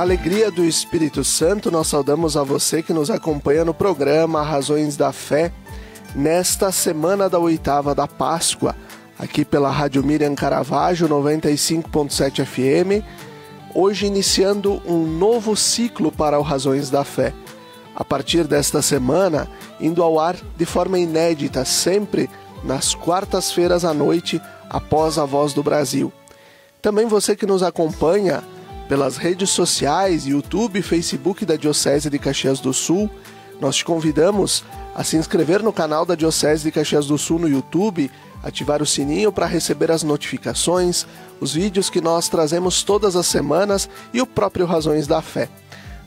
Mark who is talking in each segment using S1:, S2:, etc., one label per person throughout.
S1: Na alegria do Espírito Santo, nós saudamos a você que nos acompanha no programa Razões da Fé, nesta semana da oitava da Páscoa, aqui pela Rádio Miriam Caravaggio 95.7 FM, hoje iniciando um novo ciclo para o Razões da Fé. A partir desta semana, indo ao ar de forma inédita, sempre nas quartas-feiras à noite, após a Voz do Brasil. Também você que nos acompanha pelas redes sociais, YouTube e Facebook da Diocese de Caxias do Sul, nós te convidamos a se inscrever no canal da Diocese de Caxias do Sul no YouTube, ativar o sininho para receber as notificações, os vídeos que nós trazemos todas as semanas e o próprio Razões da Fé.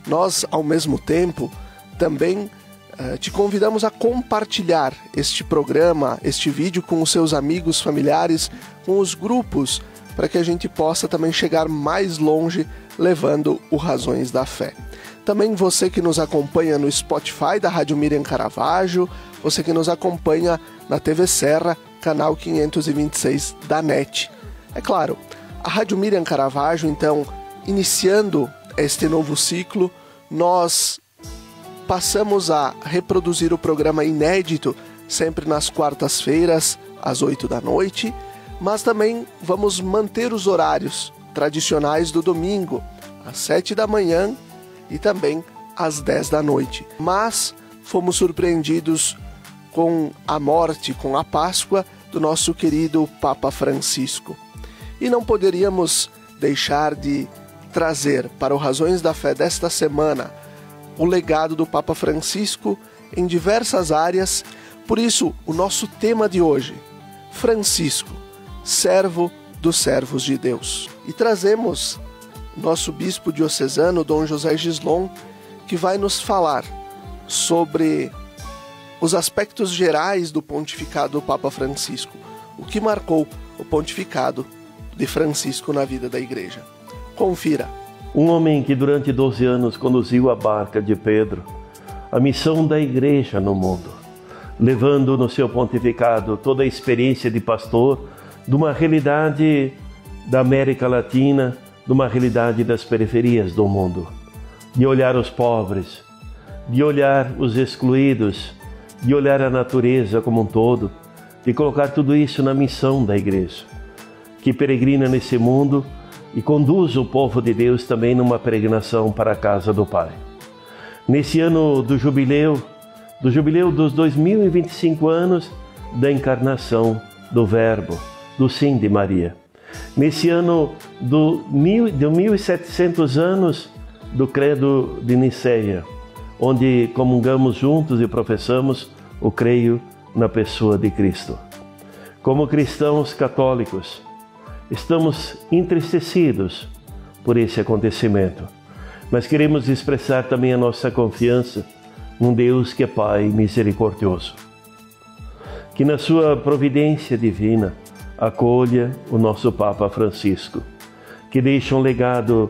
S1: Nós, ao mesmo tempo, também te convidamos a compartilhar este programa, este vídeo com os seus amigos, familiares, com os grupos, para que a gente possa também chegar mais longe levando o Razões da Fé. Também você que nos acompanha no Spotify da Rádio Miriam Caravaggio, você que nos acompanha na TV Serra, canal 526 da NET. É claro, a Rádio Miriam Caravaggio, então, iniciando este novo ciclo, nós passamos a reproduzir o programa inédito sempre nas quartas-feiras, às 8 da noite, mas também vamos manter os horários tradicionais do domingo, às 7 da manhã e também às 10 da noite. Mas fomos surpreendidos com a morte, com a Páscoa do nosso querido Papa Francisco. E não poderíamos deixar de trazer para o Razões da Fé desta semana o legado do Papa Francisco em diversas áreas. Por isso, o nosso tema de hoje, Francisco, servo dos servos de Deus. E trazemos nosso bispo diocesano, Dom José Gislon, que vai nos falar sobre os aspectos gerais do pontificado do Papa Francisco, o que marcou o pontificado de Francisco na vida da Igreja. Confira.
S2: Um homem que durante 12 anos conduziu a barca de Pedro, a missão da Igreja no mundo, levando no seu pontificado toda a experiência de pastor de uma realidade da América Latina, de uma realidade das periferias do mundo, de olhar os pobres, de olhar os excluídos, de olhar a natureza como um todo, de colocar tudo isso na missão da Igreja, que peregrina nesse mundo e conduz o povo de Deus também numa peregrinação para a casa do Pai. Nesse ano do jubileu dos 2025 anos da encarnação do Verbo, do Sim de Maria. Nesse ano de 1700 anos do Credo de Niceia, onde comungamos juntos e professamos o creio na pessoa de Cristo. Como cristãos católicos, estamos entristecidos por esse acontecimento, mas queremos expressar também a nossa confiança num Deus que é Pai misericordioso, que na sua providência divina acolha o nosso Papa Francisco, que deixa um legado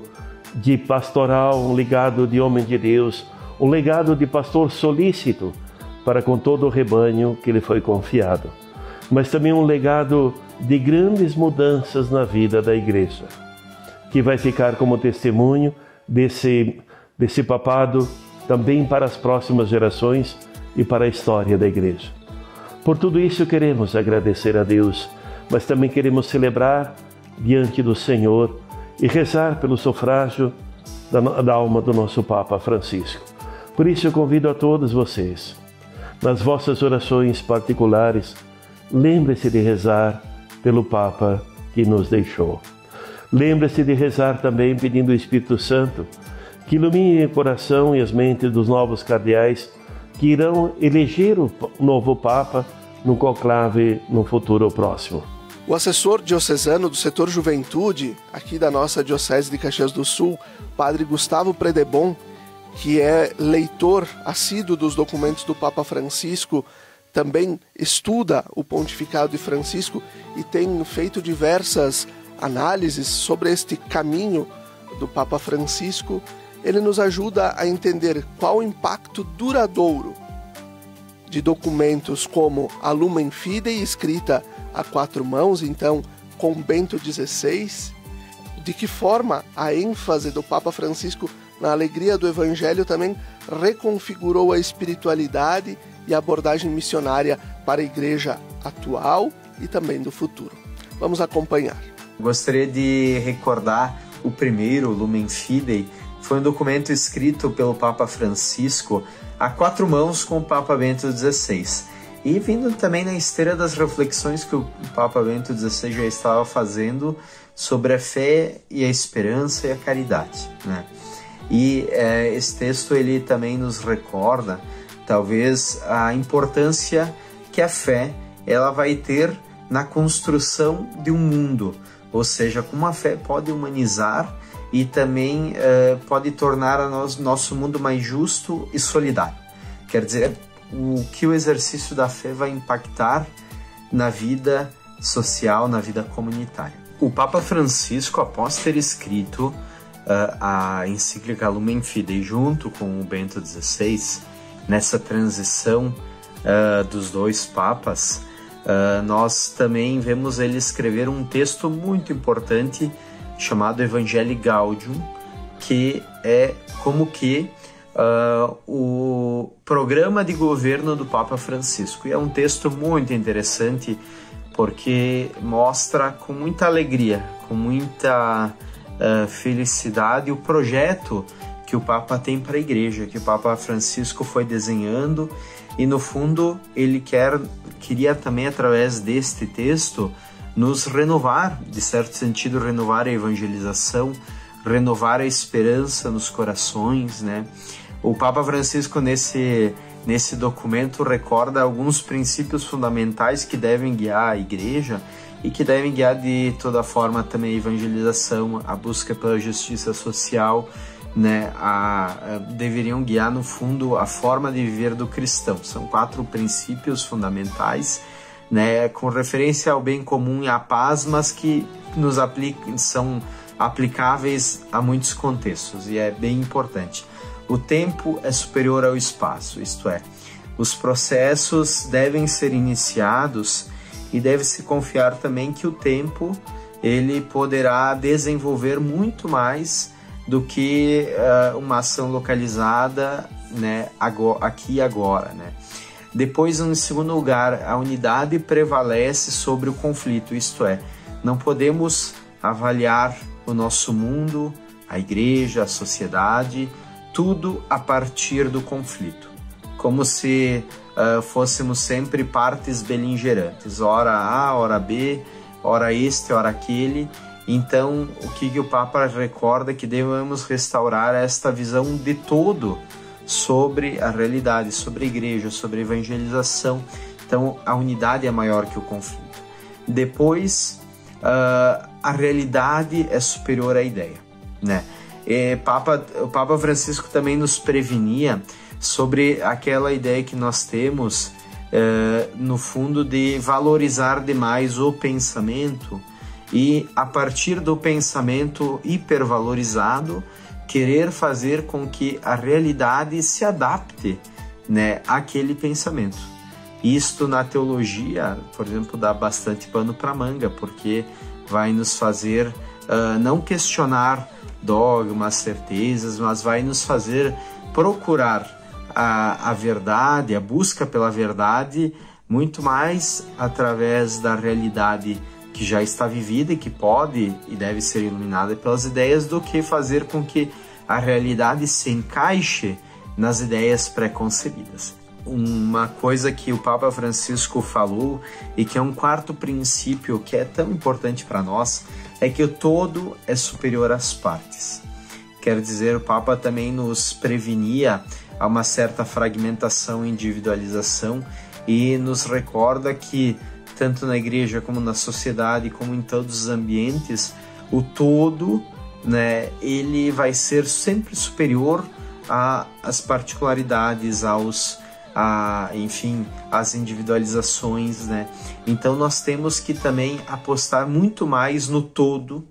S2: de pastoral, um legado de homem de Deus, um legado de pastor solícito para com todo o rebanho que lhe foi confiado, mas também um legado de grandes mudanças na vida da Igreja, que vai ficar como testemunho desse papado também para as próximas gerações e para a história da Igreja. Por tudo isso queremos agradecer a Deus, mas também queremos celebrar diante do Senhor e rezar pelo sufrágio da alma do nosso Papa Francisco. Por isso eu convido a todos vocês, nas vossas orações particulares, lembre-se de rezar pelo Papa que nos deixou. Lembre-se de rezar também pedindo o Espírito Santo que ilumine o coração e as mentes dos novos cardeais que irão eleger o novo Papa no conclave no futuro próximo.
S1: O assessor diocesano do setor Juventude, aqui da nossa Diocese de Caxias do Sul, Padre Gustavo Predebon, que é leitor assíduo dos documentos do Papa Francisco, também estuda o pontificado de Francisco e tem feito diversas análises sobre este caminho do Papa Francisco. Ele nos ajuda a entender qual o impacto duradouro de documentos como a Lumen Fidei, escrita a 4 mãos, então com Bento XVI, de que forma a ênfase do Papa Francisco na alegria do Evangelho também reconfigurou a espiritualidade e a abordagem missionária para a igreja atual e também do futuro. Vamos acompanhar.
S3: Gostaria de recordar o primeiro, Lumen Fidei, foi um documento escrito pelo Papa Francisco a quatro mãos com o Papa Bento XVI. E vindo também na esteira das reflexões que o Papa Bento XVI já estava fazendo sobre a fé e a esperança e a caridade, né? E esse texto ele também nos recorda, talvez, a importância que a fé ela vai ter na construção de um mundo, ou seja, como a fé pode humanizar e também pode tornar nosso mundo mais justo e solidário. Quer dizer, o que o exercício da fé vai impactar na vida social, na vida comunitária. O Papa Francisco, após ter escrito a encíclica Lumen Fidei junto com o Bento XVI, nessa transição dos dois papas, nós também vemos ele escrever um texto muito importante chamado Evangelii Gaudium, que é como que o programa de governo do Papa Francisco. E é um texto muito interessante porque mostra com muita alegria, com muita felicidade o projeto que o Papa tem para a Igreja, que o Papa Francisco foi desenhando, e no fundo ele queria também, através deste texto, nos renovar, de certo sentido, renovar a evangelização, renovar a esperança nos corações, né? O Papa Francisco, nesse documento, recorda alguns princípios fundamentais que devem guiar a Igreja e que devem guiar de toda forma também a evangelização, a busca pela justiça social, né? Deveriam guiar, no fundo, a forma de viver do cristão. São 4 princípios fundamentais, né, com referência ao bem comum e à paz, mas que são aplicáveis a muitos contextos, e é bem importante. O tempo é superior ao espaço, isto é, os processos devem ser iniciados e deve-se confiar também que o tempo ele poderá desenvolver muito mais do que uma ação localizada, né, aqui e agora, né? Depois, em segundo lugar, a unidade prevalece sobre o conflito, isto é, não podemos avaliar o nosso mundo, a igreja, a sociedade, tudo a partir do conflito, como se fôssemos sempre partes beligerantes, ora A, ora B, ora este, ora aquele. Então, o que o Papa recorda é que devemos restaurar esta visão de todo sobre a realidade, sobre a igreja, sobre a evangelização. Então, a unidade é maior que o conflito. Depois, a realidade é superior à ideia, né? O Papa Francisco também nos prevenia sobre aquela ideia que nós temos, no fundo, de valorizar demais o pensamento e, a partir do pensamento hipervalorizado, querer fazer com que a realidade se adapte, né, àquele pensamento. Isto na teologia, por exemplo, dá bastante pano para manga, porque vai nos fazer não questionar dogmas, certezas, mas vai nos fazer procurar a verdade, a busca pela verdade, muito mais através da realidade que já está vivida e que pode e deve ser iluminada pelas ideias, do que fazer com que a realidade se encaixe nas ideias pré-concebidas. Uma coisa que o Papa Francisco falou, e que é um quarto princípio que é tão importante para nós, é que o todo é superior às partes. Quer dizer, o Papa também nos prevenia a uma certa fragmentação e individualização, e nos recorda que tanto na igreja como na sociedade, como em todos os ambientes, o todo, né, ele vai ser sempre superior às particularidades, enfim, às individualizações, né? Então nós temos que também apostar muito mais no todo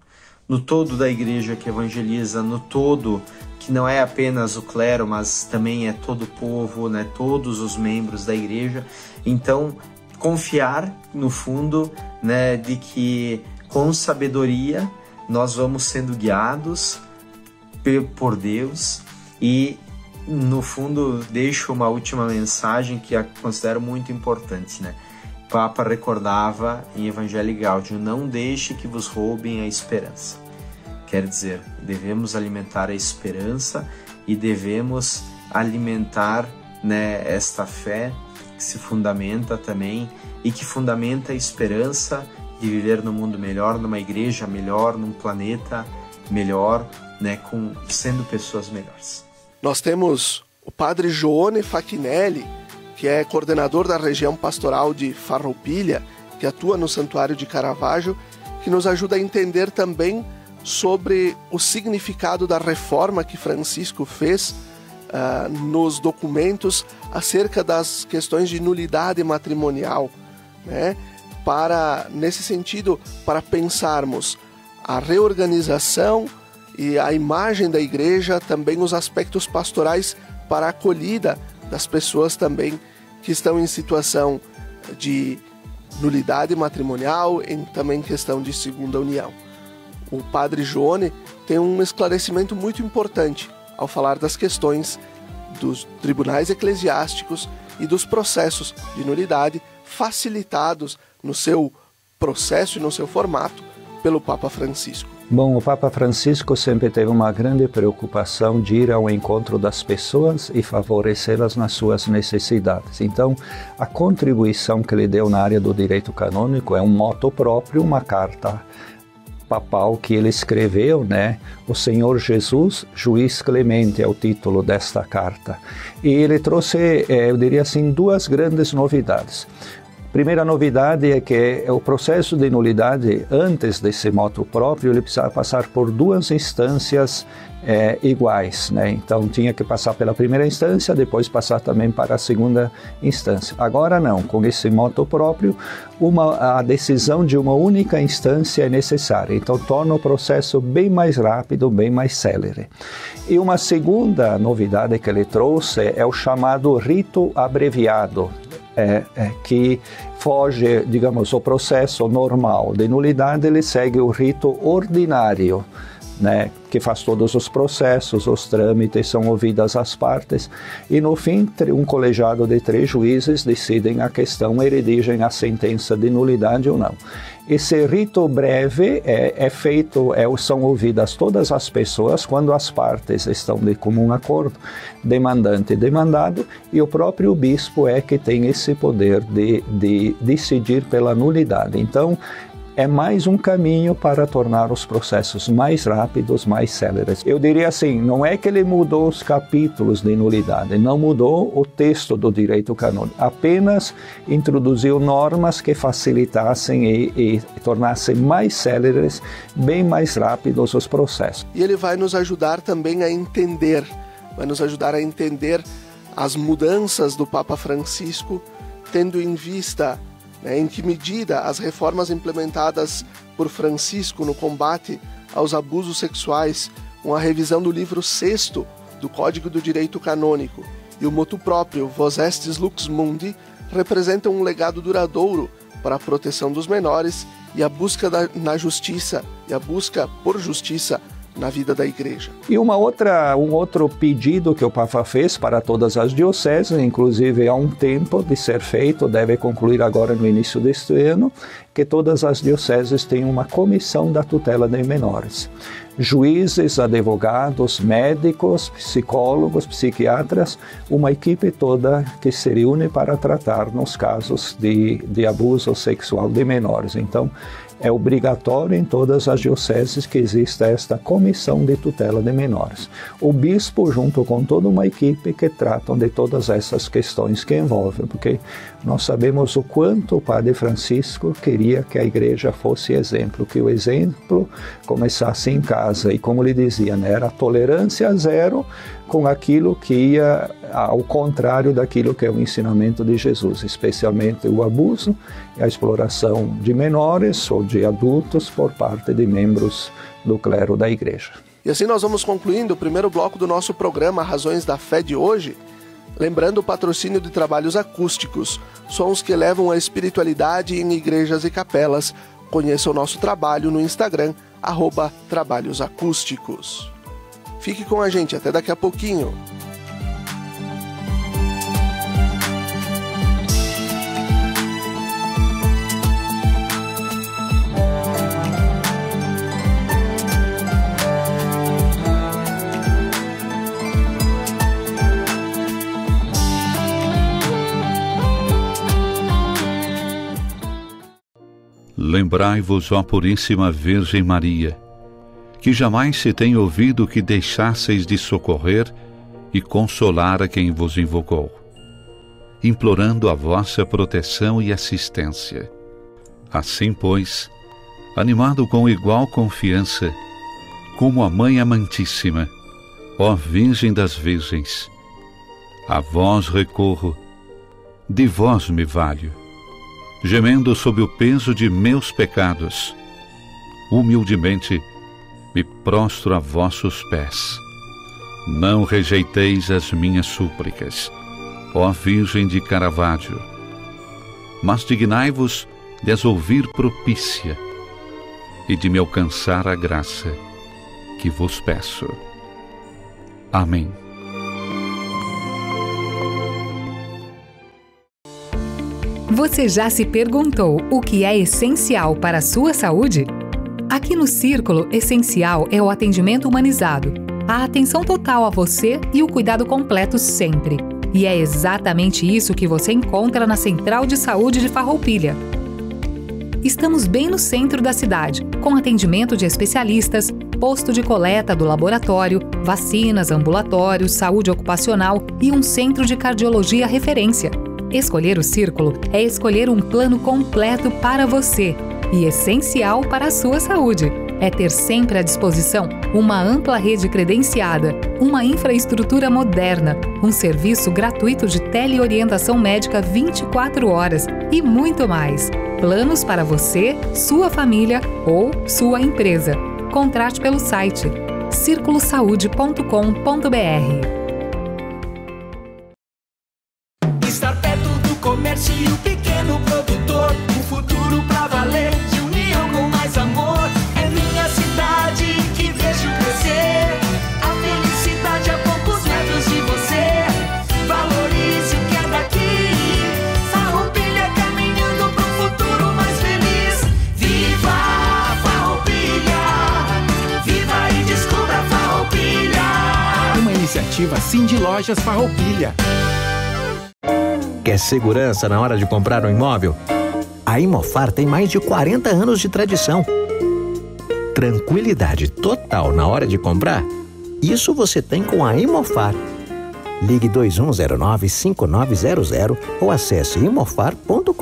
S3: da igreja que evangeliza, no todo que não é apenas o clero, mas também é todo o povo, né? Todos os membros da igreja. Então, confiar, no fundo, né, de que com sabedoria nós vamos sendo guiados por Deus. E no fundo deixo uma última mensagem que eu considero muito importante, né? O Papa recordava em Evangelii Gaudium: não deixe que vos roubem a esperança. Quer dizer, devemos alimentar a esperança e devemos alimentar, né, esta fé que se fundamenta também e que fundamenta a esperança de viver num mundo melhor, numa igreja melhor, num planeta melhor, né, sendo pessoas melhores.
S1: Nós temos o padre Joone Facchinelli, que é coordenador da região pastoral de Farroupilha, que atua no Santuário de Caravaggio, que nos ajuda a entender também sobre o significado da reforma que Francisco fez nos documentos acerca das questões de nulidade matrimonial, né? Nesse sentido, para pensarmos a reorganização e a imagem da igreja, também os aspectos pastorais para a acolhida das pessoas também que estão em situação de nulidade matrimonial, também questão de segunda união. O padre Joone tem um esclarecimento muito importante ao falar das questões dos tribunais eclesiásticos e dos processos de nulidade facilitados no seu processo e no seu formato pelo Papa Francisco.
S4: Bom, o Papa Francisco sempre teve uma grande preocupação de ir ao encontro das pessoas e favorecê-las nas suas necessidades. Então, a contribuição que ele deu na área do direito canônico é um moto próprio, uma carta papal que ele escreveu, né? O Senhor Jesus, juiz clemente é o título desta carta. E ele trouxe, eu diria assim, duas grandes novidades. Primeira novidade é que o processo de nulidade, antes desse motu próprio, ele precisava passar por duas instâncias iguais, né? Então tinha que passar pela primeira instância, depois passar também para a segunda instância. Agora não, com esse motu próprio, a decisão de uma única instância é necessária. Então torna o processo bem mais rápido, bem mais célere. E uma segunda novidade que ele trouxe é o chamado rito abreviado, que foge, digamos, o processo normal de nulidade, ele segue o rito ordinário, né, que faz todos os processos, os trâmites, são ouvidas as partes, e no fim um colegiado de 3 juízes decidem a questão e redigem a sentença de nulidade ou não. Esse rito breve são ouvidas todas as pessoas quando as partes estão de comum acordo, demandante e demandado, e o próprio bispo é que tem esse poder de decidir pela nulidade. Então, é mais um caminho para tornar os processos mais rápidos, mais céleres. Eu diria assim, não é que ele mudou os capítulos de nulidade, não mudou o texto do direito canônico, apenas introduziu normas que facilitassem e tornassem mais céleres, bem mais rápidos os processos.
S1: E ele vai nos ajudar também a entender, as mudanças do Papa Francisco, tendo em vista em que medida as reformas implementadas por Francisco no combate aos abusos sexuais, com a revisão do livro 6º do Código do Direito Canônico e o motu próprio Vos Estis Lux Mundi, representam um legado duradouro para a proteção dos menores e a busca na justiça e a busca por justiça na vida da igreja.
S4: E um outro pedido que o Papa fez para todas as dioceses, inclusive há um tempo de ser feito, deve concluir agora no início deste ano, que todas as dioceses têm uma comissão da tutela de menores. Juízes, advogados, médicos, psicólogos, psiquiatras, uma equipe toda que se reúne para tratar nos casos de abuso sexual de menores. Então, é obrigatório em todas as dioceses que exista esta comissão de tutela de menores. O bispo, junto com toda uma equipe que tratam de todas essas questões que envolvem, porque nós sabemos o quanto o Padre Francisco queria que a igreja fosse exemplo, que o exemplo começasse em casa, e como ele dizia, né, era tolerância zero com aquilo que ia ao contrário daquilo que é o ensinamento de Jesus, especialmente o abuso e a exploração de menores ou de adultos por parte de membros do clero da igreja.
S1: E assim nós vamos concluindo o primeiro bloco do nosso programa Razões da Fé de hoje, lembrando o patrocínio de trabalhos acústicos, sons que levam a espiritualidade em igrejas e capelas. Conheça o nosso trabalho no Instagram, @trabalhosacústicos. Fique com a gente, até daqui a pouquinho.
S5: Lembrai-vos, ó Puríssima Virgem Maria, que jamais se tem ouvido que deixasseis de socorrer e consolar a quem vos invocou, implorando a vossa proteção e assistência. Assim, pois, animado com igual confiança, como a Mãe Amantíssima, ó Virgem das Virgens, a vós recorro, de vós me valho, gemendo sob o peso de meus pecados, humildemente me prostro a vossos pés. Não rejeiteis as minhas súplicas, ó Virgem de Caravaggio, mas dignai-vos de as ouvir propícia e de me alcançar a graça que vos peço. Amém.
S6: Você já se perguntou o que é essencial para a sua saúde? Aqui no Círculo, essencial é o atendimento humanizado, a atenção total a você e o cuidado completo sempre. E é exatamente isso que você encontra na Central de Saúde de Farroupilha. Estamos bem no centro da cidade, com atendimento de especialistas, posto de coleta do laboratório, vacinas, ambulatórios, saúde ocupacional e um centro de cardiologia referência. Escolher o Círculo é escolher um plano completo para você e essencial para a sua saúde. É ter sempre à disposição uma ampla rede credenciada, uma infraestrutura moderna, um serviço gratuito de teleorientação médica 24 horas e muito mais. Planos para você, sua família ou sua empresa. Contrate pelo site circulosaude.com.br.
S7: Estar perto do comércio e o pequeno produtor, um futuro pra valer, de união com mais amor. É minha cidade que vejo crescer, a felicidade a poucos metros de você. Valorize o que é daqui, Farroupilha caminhando pro futuro mais feliz. Viva Farroupilha, viva e descubra Farroupilha.
S8: Uma iniciativa Cindy Lojas Farroupilha.
S9: Quer segurança na hora de comprar um imóvel? A Imofar tem mais de 40 anos de tradição. Tranquilidade total na hora de comprar? Isso você tem com a Imofar. Ligue 2109-5900 ou acesse imofar.com.br.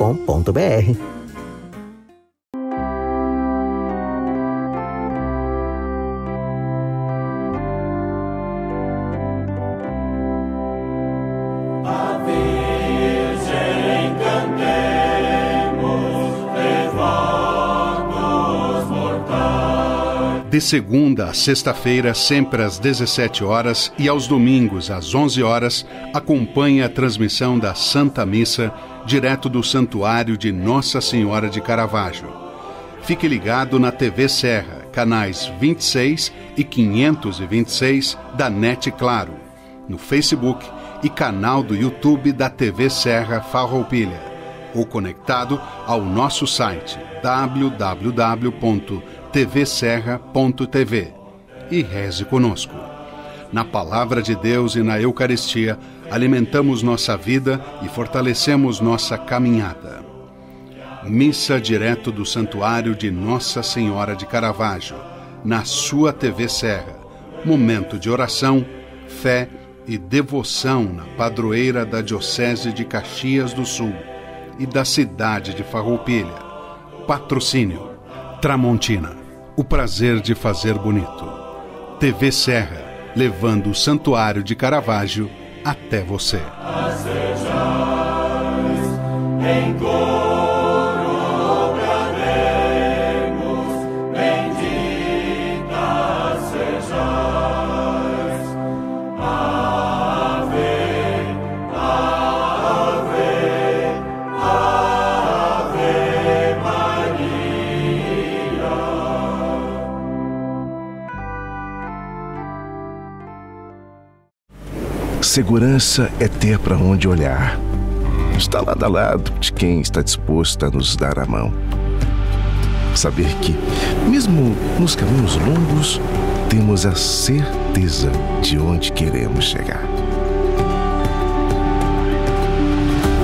S10: De segunda a sexta-feira, sempre às 17 horas e aos domingos às 11 horas, acompanhe a transmissão da Santa Missa direto do Santuário de Nossa Senhora de Caravaggio. Fique ligado na TV Serra, canais 26 e 526 da NET Claro, no Facebook e canal do YouTube da TV Serra Farroupilha, ou conectado ao nosso site www.tvserra.tv e reze conosco. Na Palavra de Deus e na Eucaristia, alimentamos nossa vida e fortalecemos nossa caminhada. Missa direto do Santuário de Nossa Senhora de Caravaggio, na sua TV Serra. Momento de oração, fé e devoção na padroeira da Diocese de Caxias do Sul e da cidade de Farroupilha. Patrocínio Tramontina, o prazer de fazer bonito. TV Serra, levando o Santuário de Caravaggio até você.
S11: Segurança é ter para onde olhar. Está lado a lado de quem está disposto a nos dar a mão. Saber que, mesmo nos caminhos longos, temos a certeza de onde queremos chegar.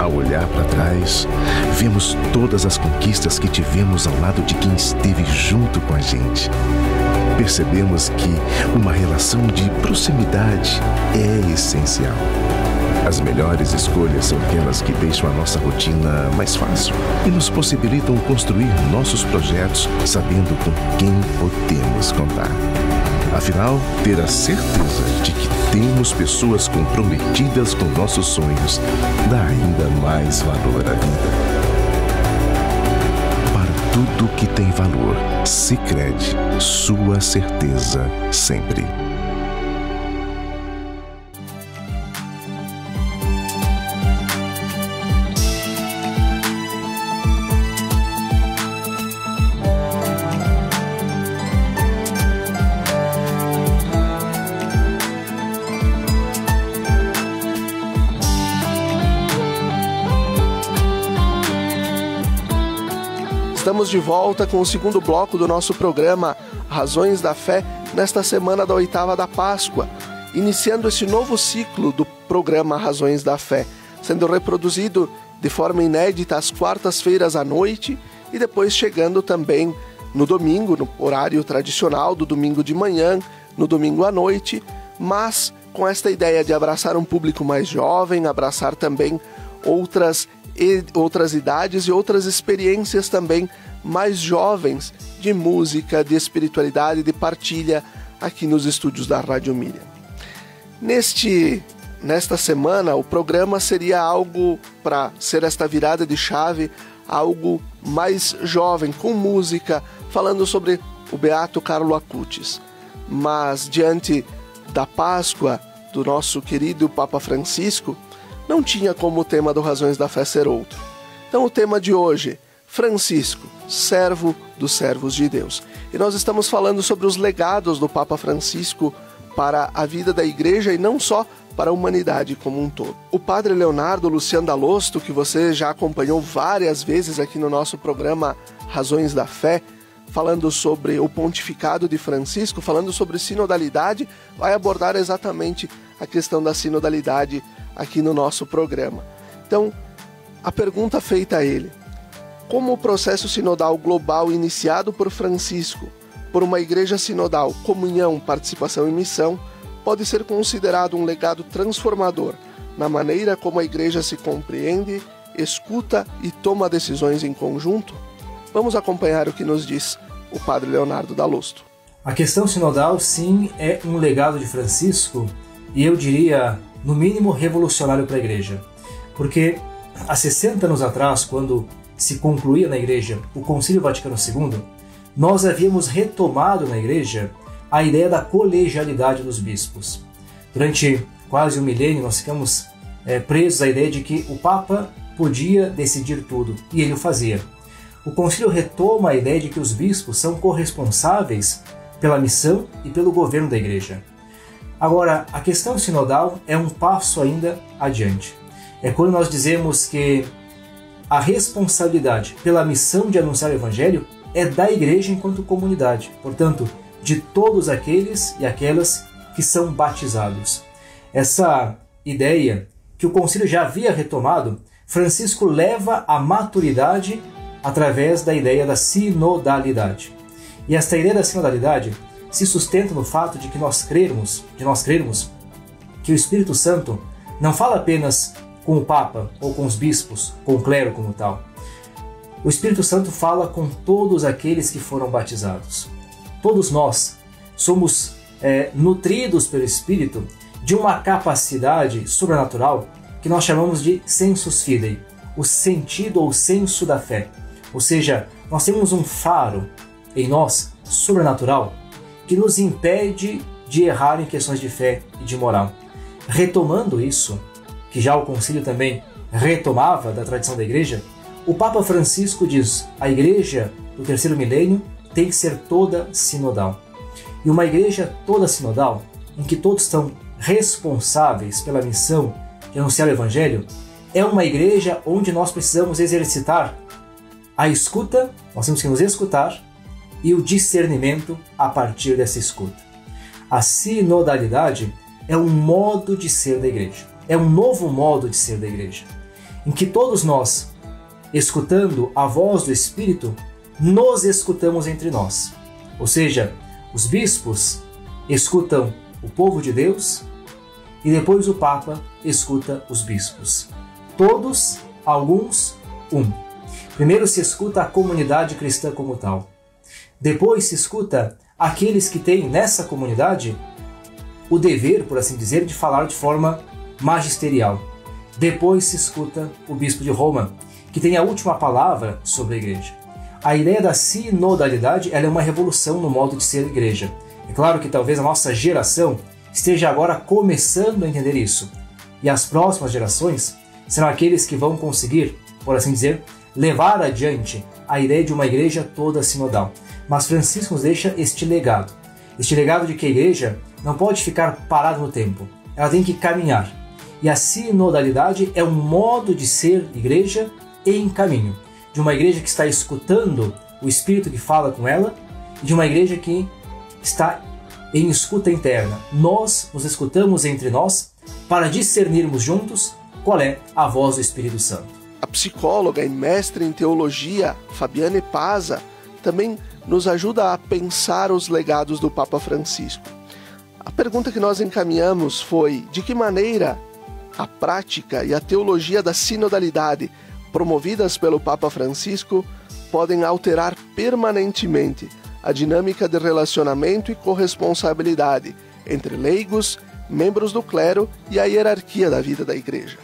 S11: Ao olhar para trás, vemos todas as conquistas que tivemos ao lado de quem esteve junto com a gente. Percebemos que uma relação de proximidade é essencial. As melhores escolhas são aquelas que deixam a nossa rotina mais fácil e nos possibilitam construir nossos projetos sabendo com quem podemos contar. Afinal, ter a certeza de que temos pessoas comprometidas com nossos sonhos dá ainda mais valor à vida. Para tudo que tem valor, Sicredi, sua certeza sempre.
S1: Estamos de volta com o segundo bloco do nosso programa Razões da Fé, nesta semana da oitava da Páscoa, iniciando esse novo ciclo do programa Razões da Fé, sendo reproduzido de forma inédita às quartas-feiras à noite e depois chegando também no domingo, no horário tradicional do domingo de manhã, no domingo à noite, mas com esta ideia de abraçar um público mais jovem, abraçar também outras idades e outras experiências também mais jovens de música, de espiritualidade, de partilha aqui nos estúdios da Rádio Miriam. Nesta semana, o programa seria algo para ser esta virada de chave, algo mais jovem, com música, falando sobre o Beato Carlo Acutis. Mas diante da Páscoa do nosso querido Papa Francisco, não tinha como o tema do Razões da Fé ser outro. Então o tema de hoje, Francisco, servo dos servos de Deus. E nós estamos falando sobre os legados do Papa Francisco para a vida da Igreja e não só para a humanidade como um todo. O Padre Leonardo Lucian Dalosto, que você já acompanhou várias vezes aqui no nosso programa Razões da Fé, falando sobre o pontificado de Francisco, falando sobre sinodalidade, vai abordar exatamente a questão da sinodalidade aqui no nosso programa. Então, a pergunta feita a ele: como o processo sinodal global iniciado por Francisco, por uma igreja sinodal, comunhão, participação e missão, pode ser considerado um legado transformador na maneira como a igreja se compreende, escuta e toma decisões em conjunto? Vamos acompanhar o que nos diz o Padre Leonardo Dalosto.
S12: A questão sinodal, sim, é um legado de Francisco, e eu diria, no mínimo, revolucionário para a Igreja. Porque há 60 anos atrás, quando se concluía na Igreja o Concílio Vaticano II, nós havíamos retomado na Igreja a ideia da colegialidade dos bispos. Durante quase um milênio, nós ficamos presos à ideia de que o Papa podia decidir tudo, e ele o fazia. O Concílio retoma a ideia de que os bispos são corresponsáveis pela missão e pelo governo da Igreja. Agora, a questão sinodal é um passo ainda adiante. É quando nós dizemos que a responsabilidade pela missão de anunciar o Evangelho é da Igreja enquanto comunidade, portanto, de todos aqueles e aquelas que são batizados. Essa ideia que o Concílio já havia retomado, Francisco leva à maturidade através da ideia da sinodalidade. E esta ideia da sinodalidade se sustenta no fato de nós crermos que o Espírito Santo não fala apenas com o Papa ou com os bispos, com o clero como tal. O Espírito Santo fala com todos aqueles que foram batizados. Todos nós somos nutridos pelo Espírito de uma capacidade sobrenatural que nós chamamos de sensus fidei, o sentido ou senso da fé. Ou seja, nós temos um faro em nós, sobrenatural, que nos impede de errar em questões de fé e de moral. Retomando isso, que já o Concílio também retomava da tradição da Igreja, o Papa Francisco diz: a Igreja do terceiro milênio tem que ser toda sinodal. E uma Igreja toda sinodal, em que todos estão responsáveis pela missão de anunciar o Evangelho, é uma igreja onde nós precisamos exercitar a escuta, nós temos que nos escutar, e o discernimento a partir dessa escuta. A sinodalidade é um modo de ser da igreja, é um novo modo de ser da igreja, em que todos nós, escutando a voz do Espírito, nos escutamos entre nós. Ou seja, os bispos escutam o povo de Deus e depois o Papa escuta os bispos. Todos, alguns, um. Primeiro se escuta a comunidade cristã como tal. Depois se escuta aqueles que têm nessa comunidade o dever, por assim dizer, de falar de forma magisterial. Depois se escuta o bispo de Roma, que tem a última palavra sobre a igreja. A ideia da sinodalidade ela é uma revolução no modo de ser da igreja. É claro que talvez a nossa geração esteja agora começando a entender isso. E as próximas gerações serão aqueles que vão conseguir, por assim dizer, levar adiante a ideia de uma igreja toda sinodal. Mas Francisco nos deixa este legado de que a igreja não pode ficar parada no tempo, ela tem que caminhar. E a sinodalidade é um modo de ser igreja em caminho, de uma igreja que está escutando o Espírito que fala com ela e de uma igreja que está em escuta interna. Nós nos escutamos entre nós para discernirmos juntos qual é a voz do Espírito Santo.
S1: A psicóloga e mestre em teologia, Fabiane Paza, também nos ajuda a pensar os legados do Papa Francisco. A pergunta que nós encaminhamos foi: de que maneira a prática e a teologia da sinodalidade promovidas pelo Papa Francisco podem alterar permanentemente a dinâmica de relacionamento e corresponsabilidade entre leigos, membros do clero e a hierarquia da vida da Igreja?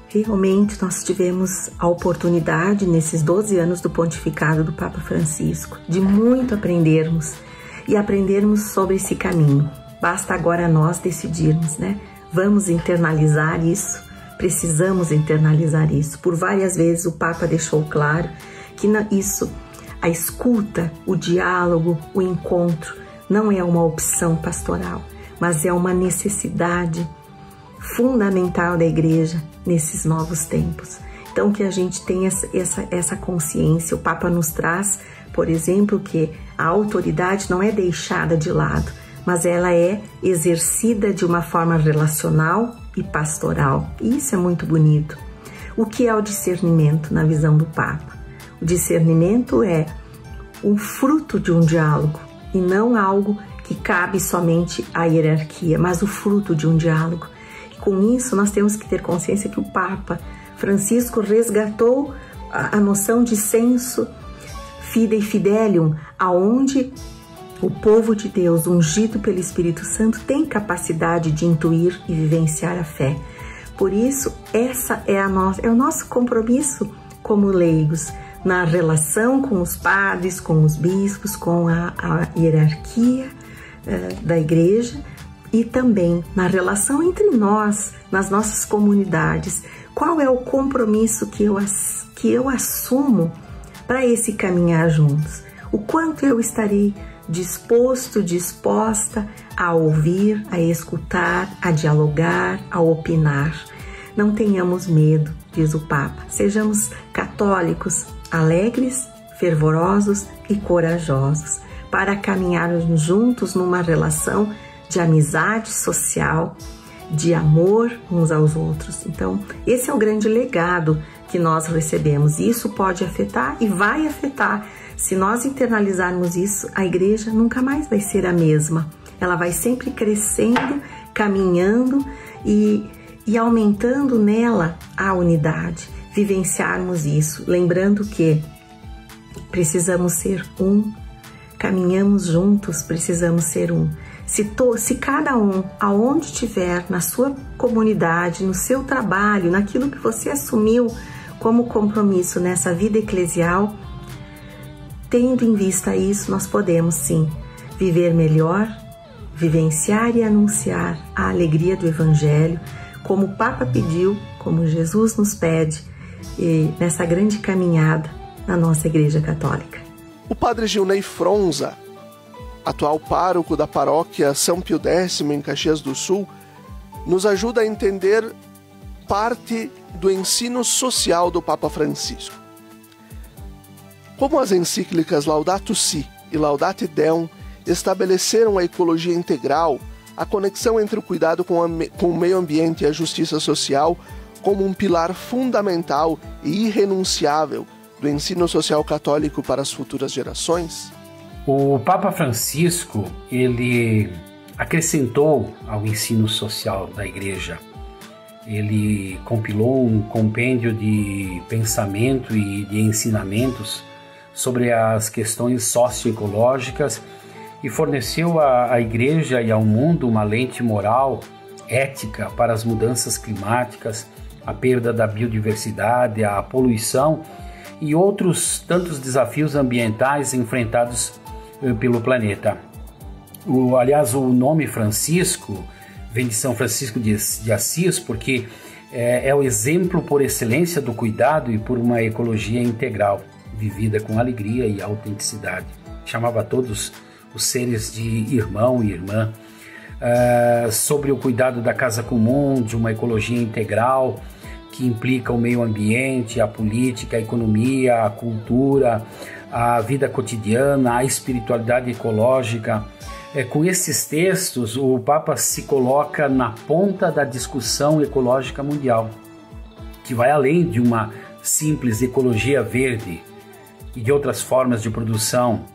S13: Realmente nós tivemos a oportunidade, nesses 12 anos do pontificado do Papa Francisco, de muito aprendermos e aprendermos sobre esse caminho. Basta agora nós decidirmos, né? Vamos internalizar isso, precisamos internalizar isso. Por várias vezes o Papa deixou claro que isso, a escuta, o diálogo, o encontro, não é uma opção pastoral, mas é uma necessidade fundamental da Igreja nesses novos tempos. Então que a gente tenha essa consciência. O Papa nos traz, por exemplo, que a autoridade não é deixada de lado, mas ela é exercida de uma forma relacional e pastoral. E isso é muito bonito. O que é o discernimento na visão do Papa? O discernimento é o fruto de um diálogo e não algo que cabe somente à hierarquia, mas o fruto de um diálogo. Com isso, nós temos que ter consciência que o Papa Francisco resgatou a noção de sensu fidei fidelium, aonde o povo de Deus, ungido pelo Espírito Santo, tem capacidade de intuir e vivenciar a fé. Por isso, essa é o nosso compromisso como leigos, na relação com os padres, com os bispos, com a hierarquia da Igreja, e também na relação entre nós, nas nossas comunidades. Qual é o compromisso que eu assumo para esse caminhar juntos? O quanto eu estarei disposta a ouvir, a escutar, a dialogar, a opinar. Não tenhamos medo, diz o Papa. Sejamos católicos, alegres, fervorosos e corajosos, para caminharmos juntos numa relação de amizade social, de amor uns aos outros. Então, esse é o grande legado que nós recebemos. Isso pode afetar e vai afetar. Se nós internalizarmos isso, a Igreja nunca mais vai ser a mesma. Ela vai sempre crescendo, caminhando e aumentando nela a unidade. Vivenciarmos isso, lembrando que precisamos ser um, caminhamos juntos, precisamos ser um. Se cada um, aonde estiver, na sua comunidade, no seu trabalho, naquilo que você assumiu como compromisso nessa vida eclesial, tendo em vista isso, nós podemos sim viver melhor, vivenciar e anunciar a alegria do Evangelho, como o Papa pediu, como Jesus nos pede, nessa grande caminhada na nossa Igreja Católica.
S1: O padre Gilney Fronza, atual pároco da paróquia São Pio X em Caxias do Sul, nos ajuda a entender parte do ensino social do Papa Francisco. Como as encíclicas Laudato Si e Laudate Deum estabeleceram a ecologia integral, a conexão entre o cuidado com o meio ambiente e a justiça social como um pilar fundamental e irrenunciável do ensino social católico para as futuras gerações?
S14: O Papa Francisco, ele acrescentou ao ensino social da Igreja. Ele compilou um compêndio de pensamento e de ensinamentos sobre as questões socioecológicas e forneceu à Igreja e ao mundo uma lente moral, ética para as mudanças climáticas, a perda da biodiversidade, a poluição e outros tantos desafios ambientais enfrentados pelo planeta. Aliás, o nome Francisco vem de São Francisco de Assis, porque é o exemplo por excelência do cuidado e por uma ecologia integral, vivida com alegria e autenticidade. Chamava todos os seres de irmão e irmã, sobre o cuidado da casa comum, de uma ecologia integral que implica o meio ambiente, a política, a economia, a cultura, a vida cotidiana, a espiritualidade ecológica. Com esses textos, o Papa se coloca na ponta da discussão ecológica mundial, que vai além de uma simples ecologia verde e de outras formas de produção,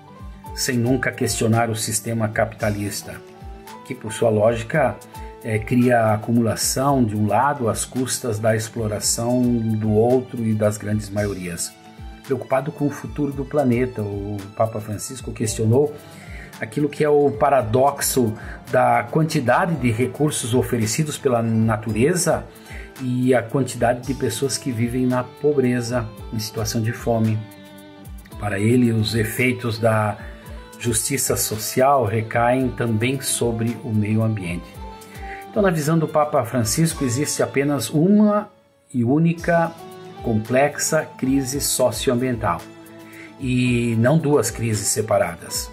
S14: sem nunca questionar o sistema capitalista, que por sua lógica cria a acumulação de um lado às custas da exploração do outro e das grandes maiorias. Preocupado com o futuro do planeta, o Papa Francisco questionou aquilo que é o paradoxo da quantidade de recursos oferecidos pela natureza e a quantidade de pessoas que vivem na pobreza, em situação de fome. Para ele, os efeitos da justiça social recaem também sobre o meio ambiente. Então, na visão do Papa Francisco, existe apenas uma e única complexa crise socioambiental e não duas crises separadas.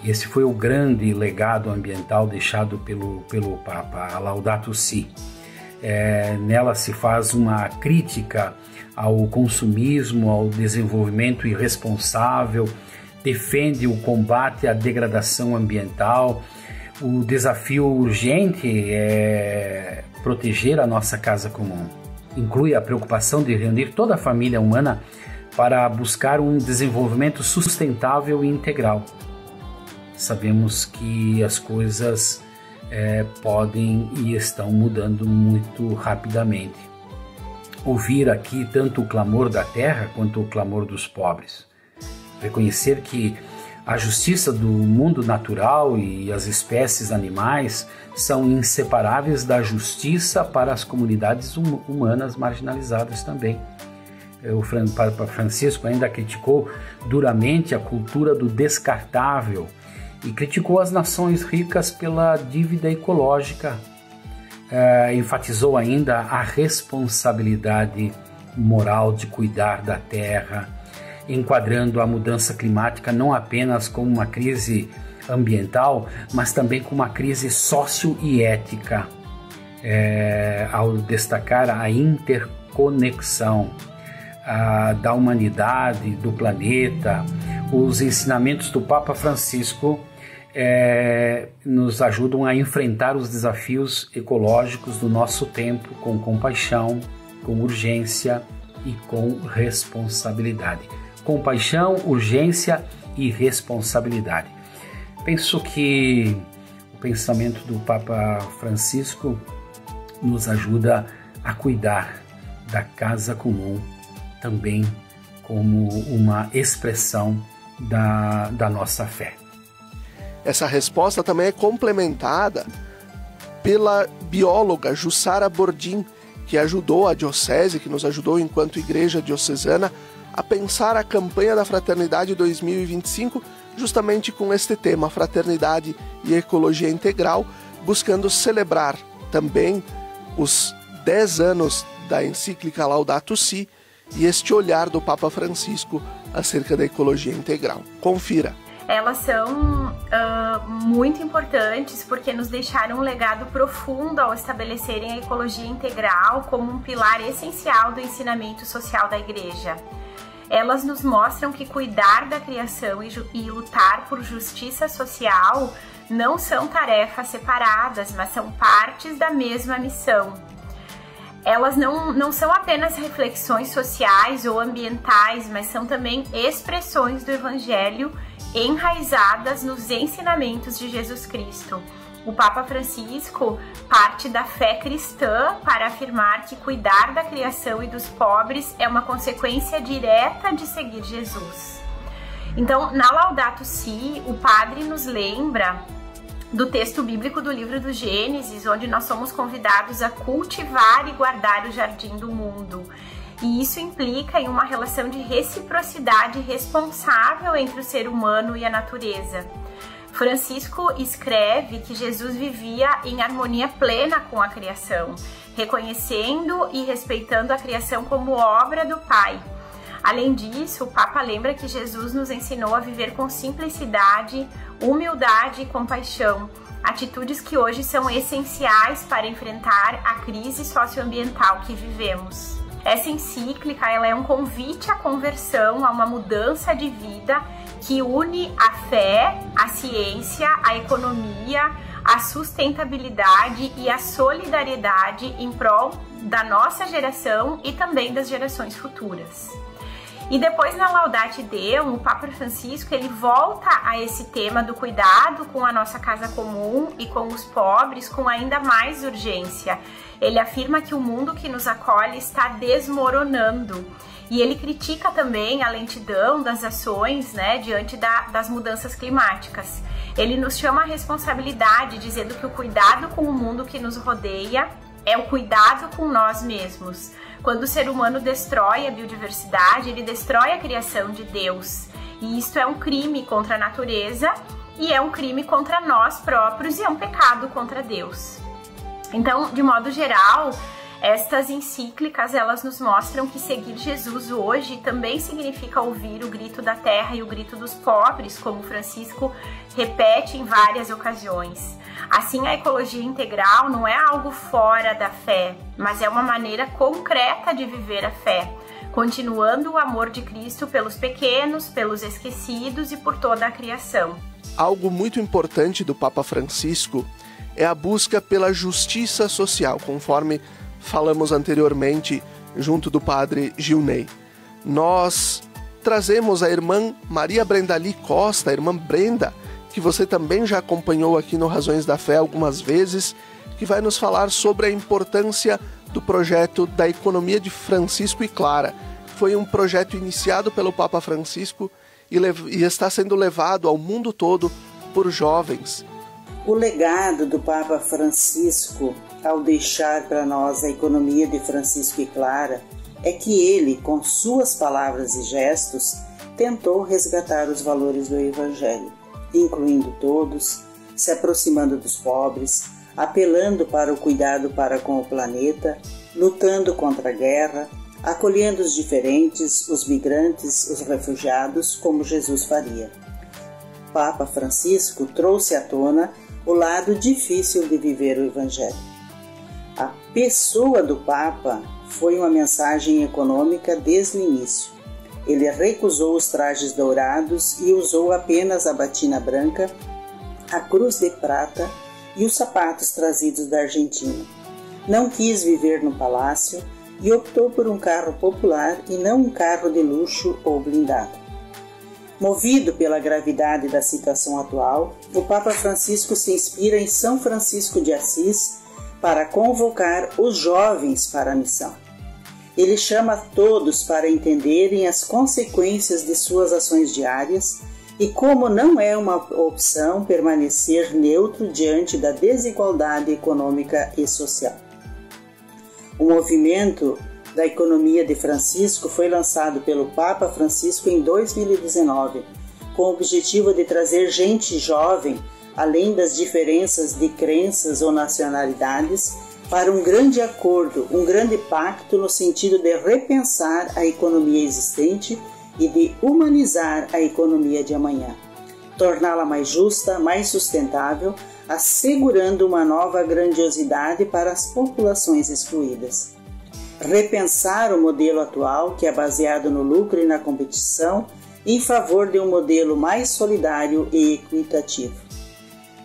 S14: Esse foi o grande legado ambiental deixado pelo Papa, a Laudato Si. Nela se faz uma crítica ao consumismo, ao desenvolvimento irresponsável, defende o combate à degradação ambiental. O desafio urgente é proteger a nossa casa comum. Inclui a preocupação de reunir toda a família humana para buscar um desenvolvimento sustentável e integral. Sabemos que as coisas podem e estão mudando muito rapidamente. Ouvir aqui tanto o clamor da terra quanto o clamor dos pobres. Reconhecer que a justiça do mundo natural e as espécies animais são inseparáveis da justiça para as comunidades humanas marginalizadas também. O Papa Francisco ainda criticou duramente a cultura do descartável e criticou as nações ricas pela dívida ecológica. Enfatizou ainda a responsabilidade moral de cuidar da terra, enquadrando a mudança climática não apenas como uma crise ambiental, mas também como uma crise sócio e ética, ao destacar a interconexão da humanidade, do planeta. Os ensinamentos do Papa Francisco nos ajudam a enfrentar os desafios ecológicos do nosso tempo com compaixão, com urgência e com responsabilidade. Compaixão, urgência e responsabilidade. Penso que o pensamento do Papa Francisco nos ajuda a cuidar da casa comum também como uma expressão da nossa fé.
S1: Essa resposta também é complementada pela bióloga Jussara Bordim, que ajudou a diocese, que nos ajudou enquanto igreja diocesana, a pensar a campanha da Fraternidade 2025 justamente com este tema, fraternidade e ecologia integral, buscando celebrar também os 10 anos da encíclica Laudato Si e este olhar do Papa Francisco acerca da ecologia integral. Confira.
S15: elas são muito importantes porque nos deixaram um legado profundo ao estabelecerem a ecologia integral como um pilar essencial do ensinamento social da Igreja. Elas nos mostram que cuidar da criação e lutar por justiça social não são tarefas separadas, mas são partes da mesma missão. Elas não são apenas reflexões sociais ou ambientais, mas são também expressões do Evangelho enraizadas nos ensinamentos de Jesus Cristo. O Papa Francisco parte da fé cristã para afirmar que cuidar da criação e dos pobres é uma consequência direta de seguir Jesus. Então, na Laudato Si, o padre nos lembra do texto bíblico do livro do Gênesis, onde nós somos convidados a cultivar e guardar o jardim do mundo. E isso implica em uma relação de reciprocidade responsável entre o ser humano e a natureza. Francisco escreve que Jesus vivia em harmonia plena com a criação, reconhecendo e respeitando a criação como obra do Pai. Além disso, o Papa lembra que Jesus nos ensinou a viver com simplicidade, humildade e compaixão, atitudes que hoje são essenciais para enfrentar a crise socioambiental que vivemos. Essa encíclica ela é um convite à conversão, a uma mudança de vida que une a fé, a ciência, a economia, a sustentabilidade e a solidariedade em prol da nossa geração e também das gerações futuras. E depois na Laudate Deum, o Papa Francisco ele volta a esse tema do cuidado com a nossa casa comum e com os pobres com ainda mais urgência. Ele afirma que o mundo que nos acolhe está desmoronando. E ele critica também a lentidão das ações, diante das mudanças climáticas. Ele nos chama a responsabilidade, dizendo que o cuidado com o mundo que nos rodeia é o cuidado com nós mesmos. Quando o ser humano destrói a biodiversidade, ele destrói a criação de Deus. E isto é um crime contra a natureza e é um crime contra nós próprios e é um pecado contra Deus. Então, de modo geral, estas encíclicas elas nos mostram que seguir Jesus hoje também significa ouvir o grito da terra e o grito dos pobres, como Francisco repete em várias ocasiões. Assim, a ecologia integral não é algo fora da fé, mas é uma maneira concreta de viver a fé, continuando o amor de Cristo pelos pequenos, pelos esquecidos e por toda a criação.
S1: Algo muito importante do Papa Francisco é a busca pela justiça social, conforme falamos anteriormente junto do padre Gilney. Nós trazemos a irmã Maria Brendali Costa, a irmã Brenda, que você também já acompanhou aqui no Razões da Fé algumas vezes, que vai nos falar sobre a importância do projeto da economia de Francisco e Clara. Foi um projeto iniciado pelo Papa Francisco e está sendo levado ao mundo todo por jovens.
S16: O legado do Papa Francisco, ao deixar para nós a economia de Francisco e Clara, é que ele, com suas palavras e gestos, tentou resgatar os valores do Evangelho, incluindo todos, se aproximando dos pobres, apelando para o cuidado para com o planeta, lutando contra a guerra, acolhendo os diferentes, os migrantes, os refugiados, como Jesus faria. Papa Francisco trouxe à tona o lado difícil de viver o Evangelho. A pessoa do Papa foi uma mensagem econômica desde o início. Ele recusou os trajes dourados e usou apenas a batina branca, a cruz de prata e os sapatos trazidos da Argentina. Não quis viver no palácio e optou por um carro popular e não um carro de luxo ou blindado. Movido pela gravidade da situação atual, o Papa Francisco se inspira em São Francisco de Assis para convocar os jovens para a missão. Ele chama todos para entenderem as consequências de suas ações diárias e como não é uma opção permanecer neutro diante da desigualdade econômica e social. O movimento da economia de Francisco foi lançado pelo Papa Francisco em 2019, com o objetivo de trazer gente jovem, além das diferenças de crenças ou nacionalidades, para um grande acordo, um grande pacto no sentido de repensar a economia existente e de humanizar a economia de amanhã. torná-la mais justa, mais sustentável, assegurando uma nova grandiosidade para as populações excluídas. Repensar o modelo atual, que é baseado no lucro e na competição, em favor de um modelo mais solidário e equitativo.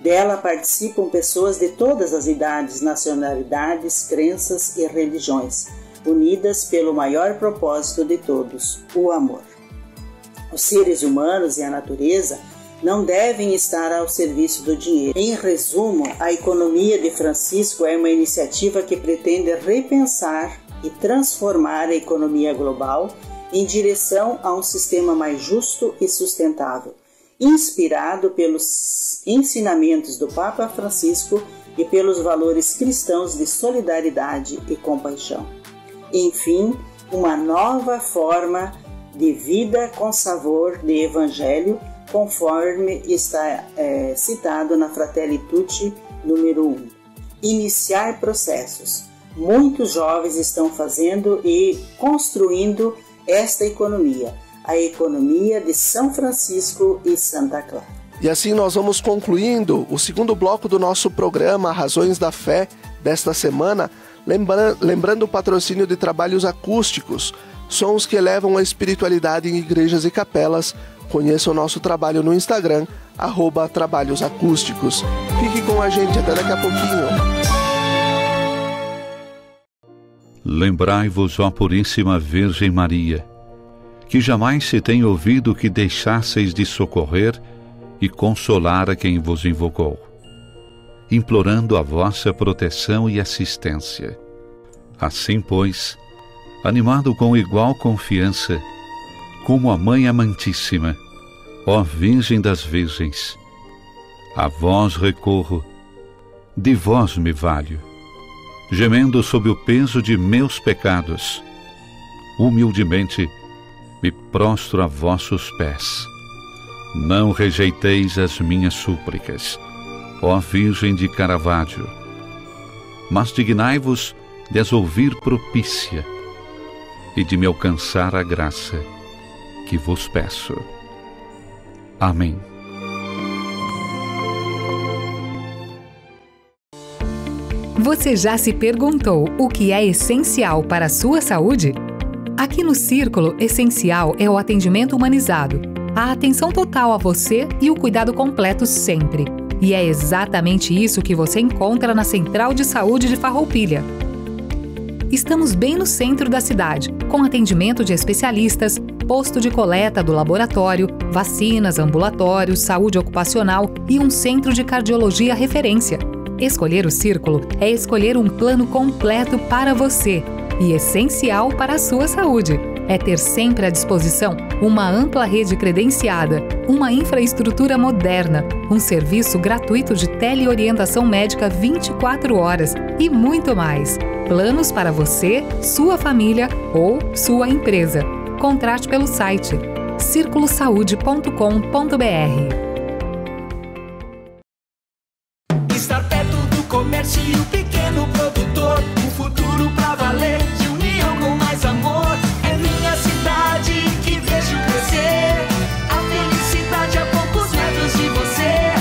S16: Dela participam pessoas de todas as idades, nacionalidades, crenças e religiões, unidas pelo maior propósito de todos, o amor. Os seres humanos e a natureza não devem estar ao serviço do dinheiro. Em resumo, a economia de Francisco é uma iniciativa que pretende repensar e transformar a economia global em direção a um sistema mais justo e sustentável, inspirado pelos ensinamentos do Papa Francisco e pelos valores cristãos de solidariedade e compaixão. Enfim, uma nova forma de vida com sabor de evangelho, conforme está citado na Fratelli Tutti número 1. Iniciar processos. Muitos jovens estão fazendo e construindo esta economia, a economia de São Francisco e Santa Clara.
S1: E assim nós vamos concluindo o segundo bloco do nosso programa Razões da Fé desta semana, lembrando o patrocínio de trabalhos acústicos, sons que elevam a espiritualidade em igrejas e capelas. Conheça o nosso trabalho no Instagram, @trabalhosacústicos. Fique com a gente, até daqui a pouquinho.
S5: Lembrai-vos, ó Puríssima Virgem Maria, que jamais se tem ouvido que deixasseis de socorrer e consolar a quem vos invocou, implorando a vossa proteção e assistência. Assim, pois, animado com igual confiança, como a Mãe Amantíssima, ó Virgem das Virgens, a vós recorro, de vós me valho, gemendo sob o peso de meus pecados, humildemente me prostro a vossos pés. Não rejeiteis as minhas súplicas, ó Virgem de Caravaggio, mas dignai-vos de as ouvir propícia e de me alcançar a graça que vos peço. Amém.
S6: Você já se perguntou o que é essencial para a sua saúde? Aqui no Círculo, essencial é o atendimento humanizado, a atenção total a você e o cuidado completo sempre. E é exatamente isso que você encontra na Central de Saúde de Farroupilha. Estamos bem no centro da cidade, com atendimento de especialistas, posto de coleta do laboratório, vacinas, ambulatórios, saúde ocupacional e um centro de cardiologia referência. Escolher o Círculo é escolher um plano completo para você e essencial para a sua saúde. É ter sempre à disposição uma ampla rede credenciada, uma infraestrutura moderna, um serviço gratuito de teleorientação médica 24 horas e muito mais. Planos para você, sua família ou sua empresa. Contrate pelo site circulosaude.com.br.
S7: Estar perto do comércio e o pequeno produtor, um futuro pra valer, de união com mais amor. É minha cidade que vejo crescer, a felicidade a poucos metros de você.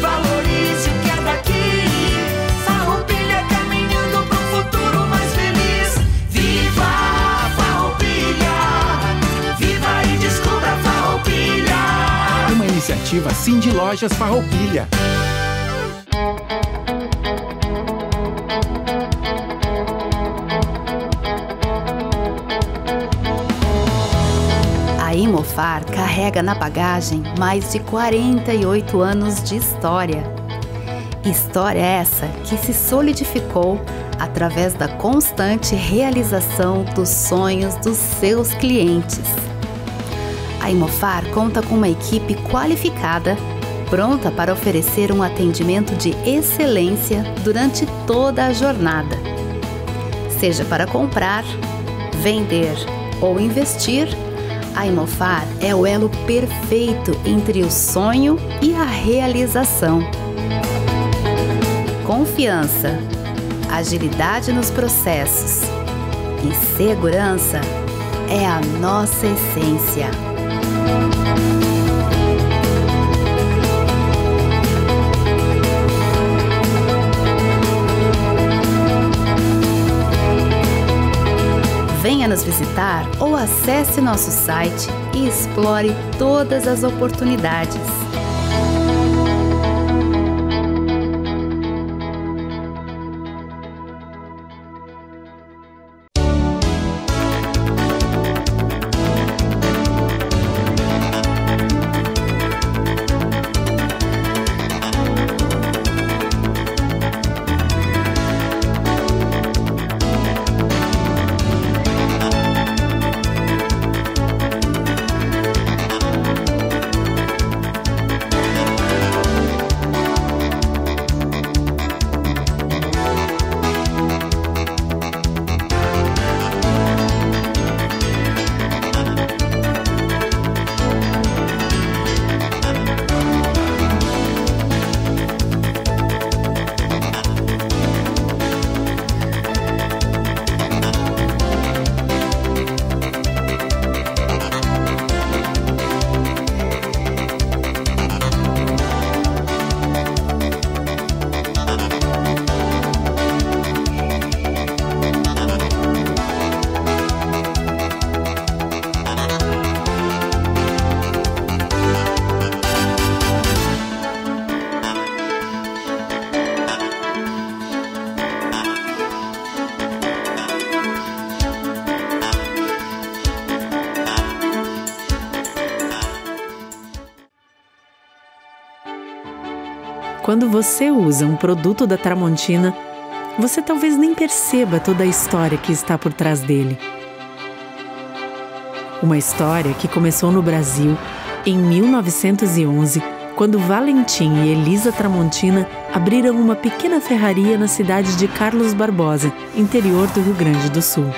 S7: Valorize o que é daqui, Farroupilha caminhando pro futuro mais feliz. Viva Farroupilha, viva e descubra Farroupilha.
S8: Uma iniciativa Cindy Lojas Farroupilha.
S17: A Imofar carrega na bagagem mais de 48 anos de história. História essa que se solidificou através da constante realização dos sonhos dos seus clientes. A Imofar conta com uma equipe qualificada, pronta para oferecer um atendimento de excelência durante toda a jornada. Seja para comprar, vender ou investir, a Imofar é o elo perfeito entre o sonho e a realização. Confiança, agilidade nos processos e segurança é a nossa essência. nos visitar ou acesse nosso site e explore todas as oportunidades.
S18: Quando você usa um produto da Tramontina, você talvez nem perceba toda a história que está por trás dele. Uma história que começou no Brasil em 1911, quando Valentim e Elisa Tramontina abriram uma pequena ferraria na cidade de Carlos Barbosa, interior do Rio Grande do Sul.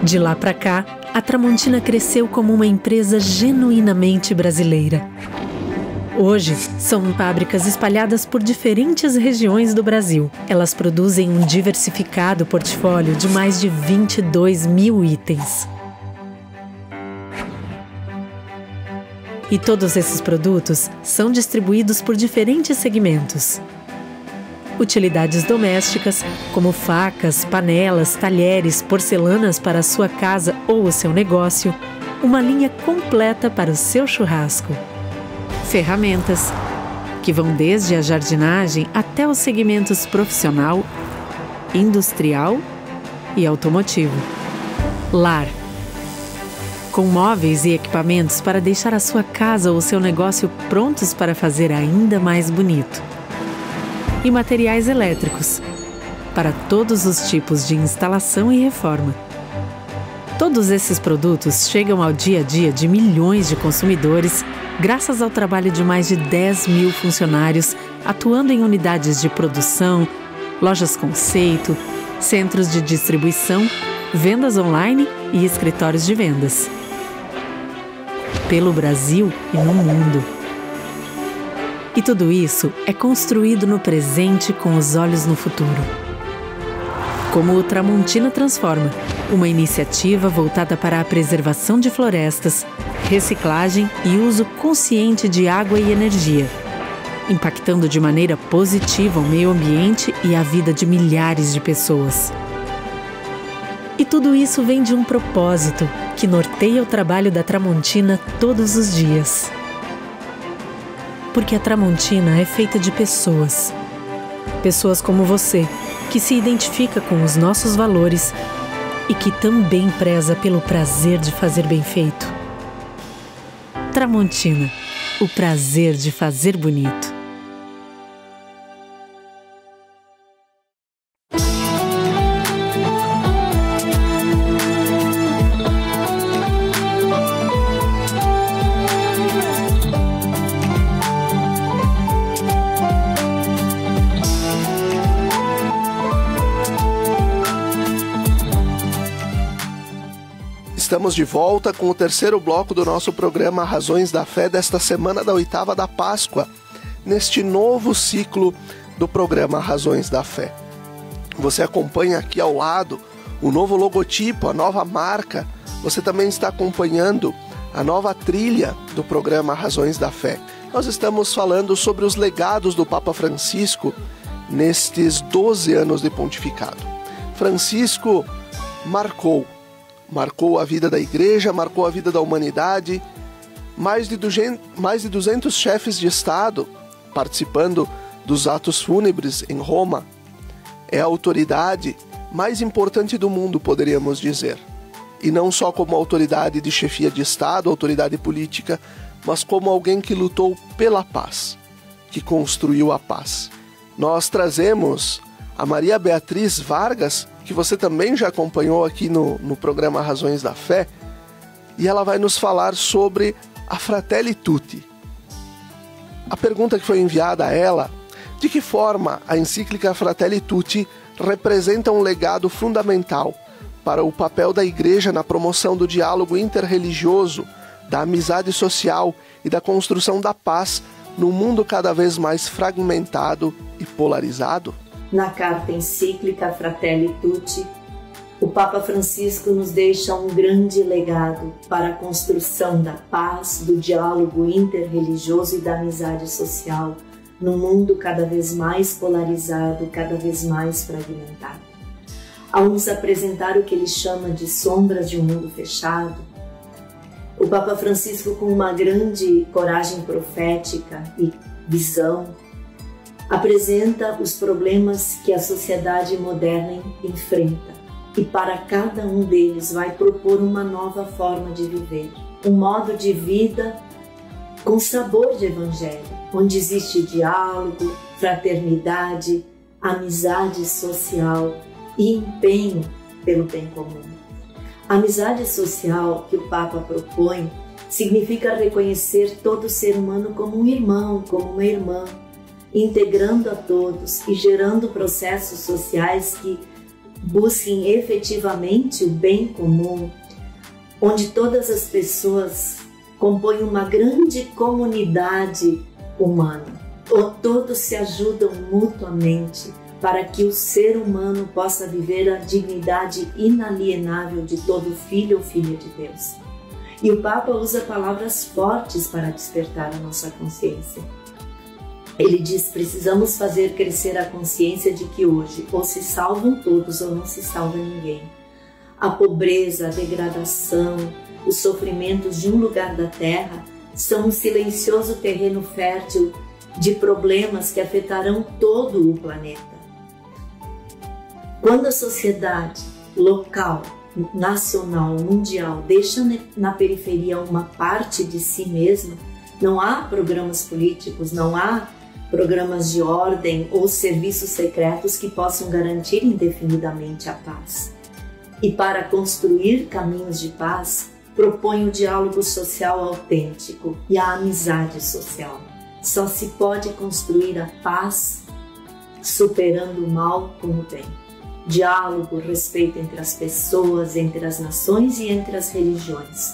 S18: De lá para cá, a Tramontina cresceu como uma empresa genuinamente brasileira. Hoje, são fábricas espalhadas por diferentes regiões do Brasil. Elas produzem um diversificado portfólio de mais de 22 mil itens. E todos esses produtos são distribuídos por diferentes segmentos. Utilidades domésticas, como facas, panelas, talheres, porcelanas para a sua casa ou o seu negócio, uma linha completa para o seu churrasco. Ferramentas, que vão desde a jardinagem até os segmentos profissional, industrial e automotivo. Lar, com móveis e equipamentos para deixar a sua casa ou o seu negócio prontos para fazer ainda mais bonito. E materiais elétricos, para todos os tipos de instalação e reforma. Todos esses produtos chegam ao dia a dia de milhões de consumidores graças ao trabalho de mais de 10 mil funcionários atuando em unidades de produção, lojas conceito, centros de distribuição, vendas online e escritórios de vendas. Pelo Brasil e no mundo. E tudo isso é construído no presente com os olhos no futuro. Como o Tramontina Transforma, uma iniciativa voltada para a preservação de florestas, reciclagem e uso consciente de água e energia, impactando de maneira positiva o meio ambiente e a vida de milhares de pessoas. E tudo isso vem de um propósito que norteia o trabalho da Tramontina todos os dias. Porque a Tramontina é feita de pessoas. Pessoas como você, que se identifica com os nossos valores e que também preza pelo prazer de fazer bem feito. Tramontina, o prazer de fazer bonito.
S1: Estamos de volta com o terceiro bloco do nosso programa Razões da Fé desta semana da oitava da Páscoa, neste novo ciclo do programa Razões da Fé. Você acompanha aqui ao lado o novo logotipo, a nova marca. Você também está acompanhando a nova trilha do programa Razões da Fé. Nós estamos falando sobre os legados do Papa Francisco nestes 12 anos de pontificado. Francisco marcou marcou a vida da igreja, marcou a vida da humanidade. Mais de 200 chefes de Estado participando dos atos fúnebres em Roma. É a autoridade mais importante do mundo, poderíamos dizer. E não só como autoridade de chefia de Estado, autoridade política, mas como alguém que lutou pela paz, que construiu a paz. Nós trazemos a Maria Beatriz Vargas, que você também já acompanhou aqui no programa Razões da Fé, e ela vai nos falar sobre a Fratelli Tutti. A pergunta que foi enviada a ela: de que forma a encíclica Fratelli Tutti representa um legado fundamental para o papel da Igreja na promoção do diálogo interreligioso, da amizade social e da construção da paz num mundo cada vez mais fragmentado e polarizado?
S19: Na carta encíclica Fratelli Tutti, o Papa Francisco nos deixa um grande legado para a construção da paz, do diálogo interreligioso e da amizade social num mundo cada vez mais polarizado, cada vez mais fragmentado. Ao nos apresentar o que ele chama de sombras de um mundo fechado, o Papa Francisco, com uma grande coragem profética e visão, apresenta os problemas que a sociedade moderna enfrenta e para cada um deles vai propor uma nova forma de viver, um modo de vida com sabor de evangelho, onde existe diálogo, fraternidade, amizade social e empenho pelo bem comum. A amizade social que o Papa propõe significa reconhecer todo ser humano como um irmão, como uma irmã, integrando a todos e gerando processos sociais que busquem efetivamente o bem comum, onde todas as pessoas compõem uma grande comunidade humana, onde todos se ajudam mutuamente para que o ser humano possa viver a dignidade inalienável de todo filho ou filha de Deus. E o Papa usa palavras fortes para despertar a nossa consciência. Ele diz: precisamos fazer crescer a consciência de que hoje ou se salvam todos ou não se salva ninguém. A pobreza, a degradação, os sofrimentos de um lugar da terra são um silencioso terreno fértil de problemas que afetarão todo o planeta. Quando a sociedade local, nacional, mundial deixa na periferia uma parte de si mesma, não há programas políticos, não há programas de ordem ou serviços secretos que possam garantir indefinidamente a paz. E para construir caminhos de paz, propõe o diálogo social autêntico e a amizade social. Só se pode construir a paz superando o mal com o bem. Diálogo, respeito entre as pessoas, entre as nações e entre as religiões.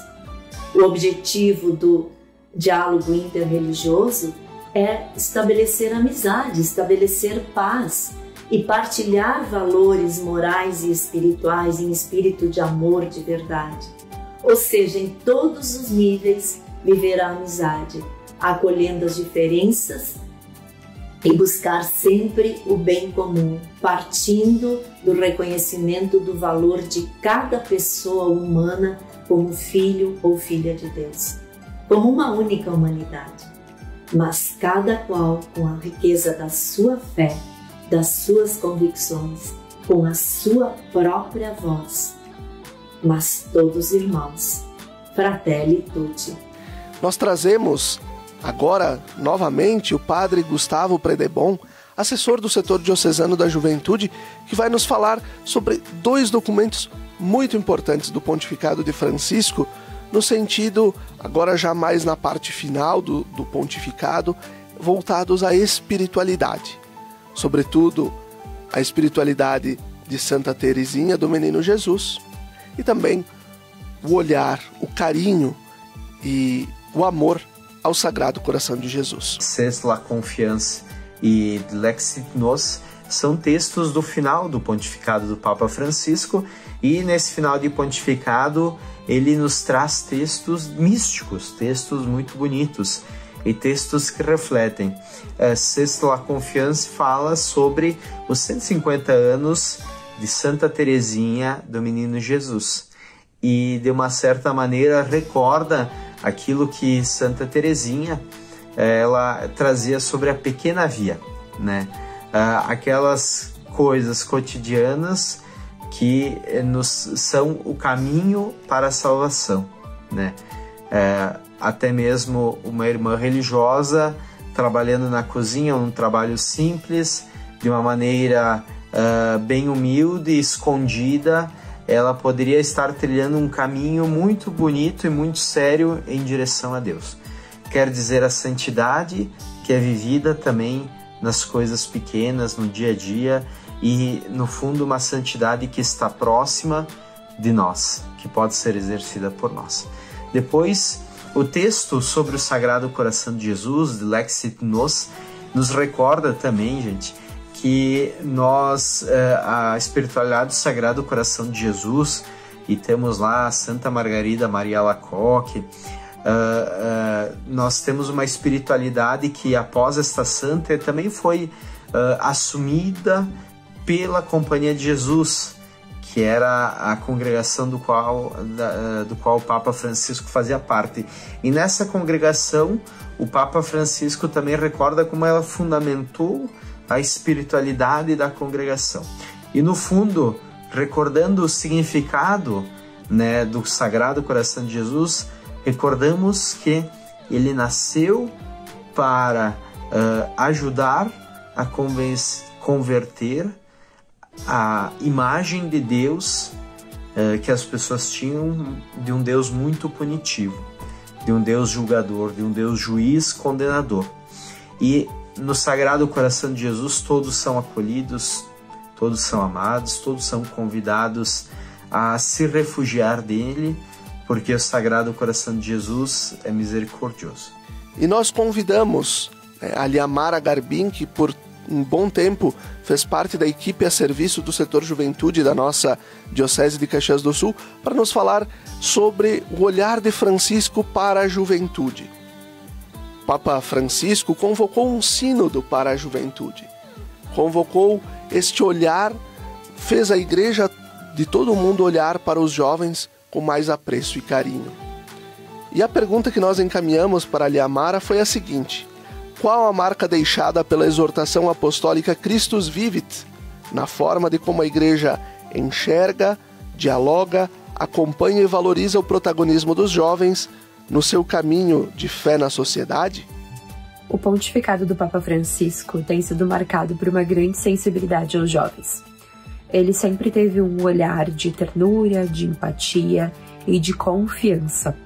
S19: O objetivo do diálogo interreligioso é estabelecer amizade, estabelecer paz e partilhar valores morais e espirituais em espírito de amor de verdade. Ou seja, em todos os níveis, viver a amizade, acolhendo as diferenças e buscar sempre o bem comum, partindo do reconhecimento do valor de cada pessoa humana como filho ou filha de Deus, como uma única humanidade, mas cada qual com a riqueza da sua fé, das suas convicções, com a sua própria voz, mas todos irmãos. Fratelli Tutti.
S1: Nós trazemos agora, novamente, o padre Gustavo Predebon, assessor do setor diocesano da juventude, que vai nos falar sobre dois documentos muito importantes do pontificado de Francisco, no sentido, agora já mais na parte final do pontificado, voltados à espiritualidade. Sobretudo, a espiritualidade de Santa Teresinha do Menino Jesus e também o olhar, o carinho e o amor ao Sagrado Coração de Jesus.
S3: C'est la confiance e Lexit Nos são textos do final do pontificado do Papa Francisco, e nesse final de pontificado ele nos traz textos místicos, textos muito bonitos e textos que refletem. C'est la confiance fala sobre os 150 anos de Santa Teresinha do Menino Jesus. e de uma certa maneira recorda aquilo que Santa Teresinha ela trazia sobre a pequena via, né? Aquelas coisas cotidianas que são o caminho para a salvação, né? Até mesmo uma irmã religiosa trabalhando na cozinha, um trabalho simples, de uma maneira bem humilde, escondida, ela poderia estar trilhando um caminho muito bonito e muito sério em direção a Deus. Quer dizer, a santidade que é vivida também nas coisas pequenas, no dia a dia, e no fundo uma santidade que está próxima de nós, que pode ser exercida por nós. Depois, o texto sobre o Sagrado Coração de Jesus, de Lexit Nos, nos recorda também, gente, que nós, a espiritualidade do Sagrado Coração de Jesus, e temos lá a Santa Margarida Maria Alacoque, nós temos uma espiritualidade que após esta santa também foi assumida pela Companhia de Jesus, que era a congregação do qual o Papa Francisco fazia parte. E nessa congregação, o Papa Francisco também recorda como ela fundamentou a espiritualidade da congregação. E no fundo, recordando o significado, né, do Sagrado Coração de Jesus, recordamos que ele nasceu para ajudar a converter a imagem de Deus que as pessoas tinham de um Deus muito punitivo, de um Deus julgador, de um Deus juiz condenador. E no Sagrado Coração de Jesus todos são acolhidos, todos são amados, todos são convidados a se refugiar dele, porque o Sagrado Coração de Jesus é misericordioso.
S1: E nós convidamos a Liamara Garbim, que por um bom tempo fez parte da equipe a serviço do setor juventude da nossa Diocese de Caxias do Sul, para nos falar sobre o olhar de Francisco para a juventude. Papa Francisco convocou um sínodo para a juventude. Convocou este olhar, fez a igreja de todo mundo olhar para os jovens com mais apreço e carinho. E a pergunta que nós encaminhamos para a Liamara foi a seguinte: qual a marca deixada pela exortação apostólica Christus Vivit, na forma de como a igreja enxerga, dialoga, acompanha e valoriza o protagonismo dos jovens no seu caminho de fé na sociedade?
S20: O pontificado do Papa Francisco tem sido marcado por uma grande sensibilidade aos jovens. Ele sempre teve um olhar de ternura, de empatia e de confiança.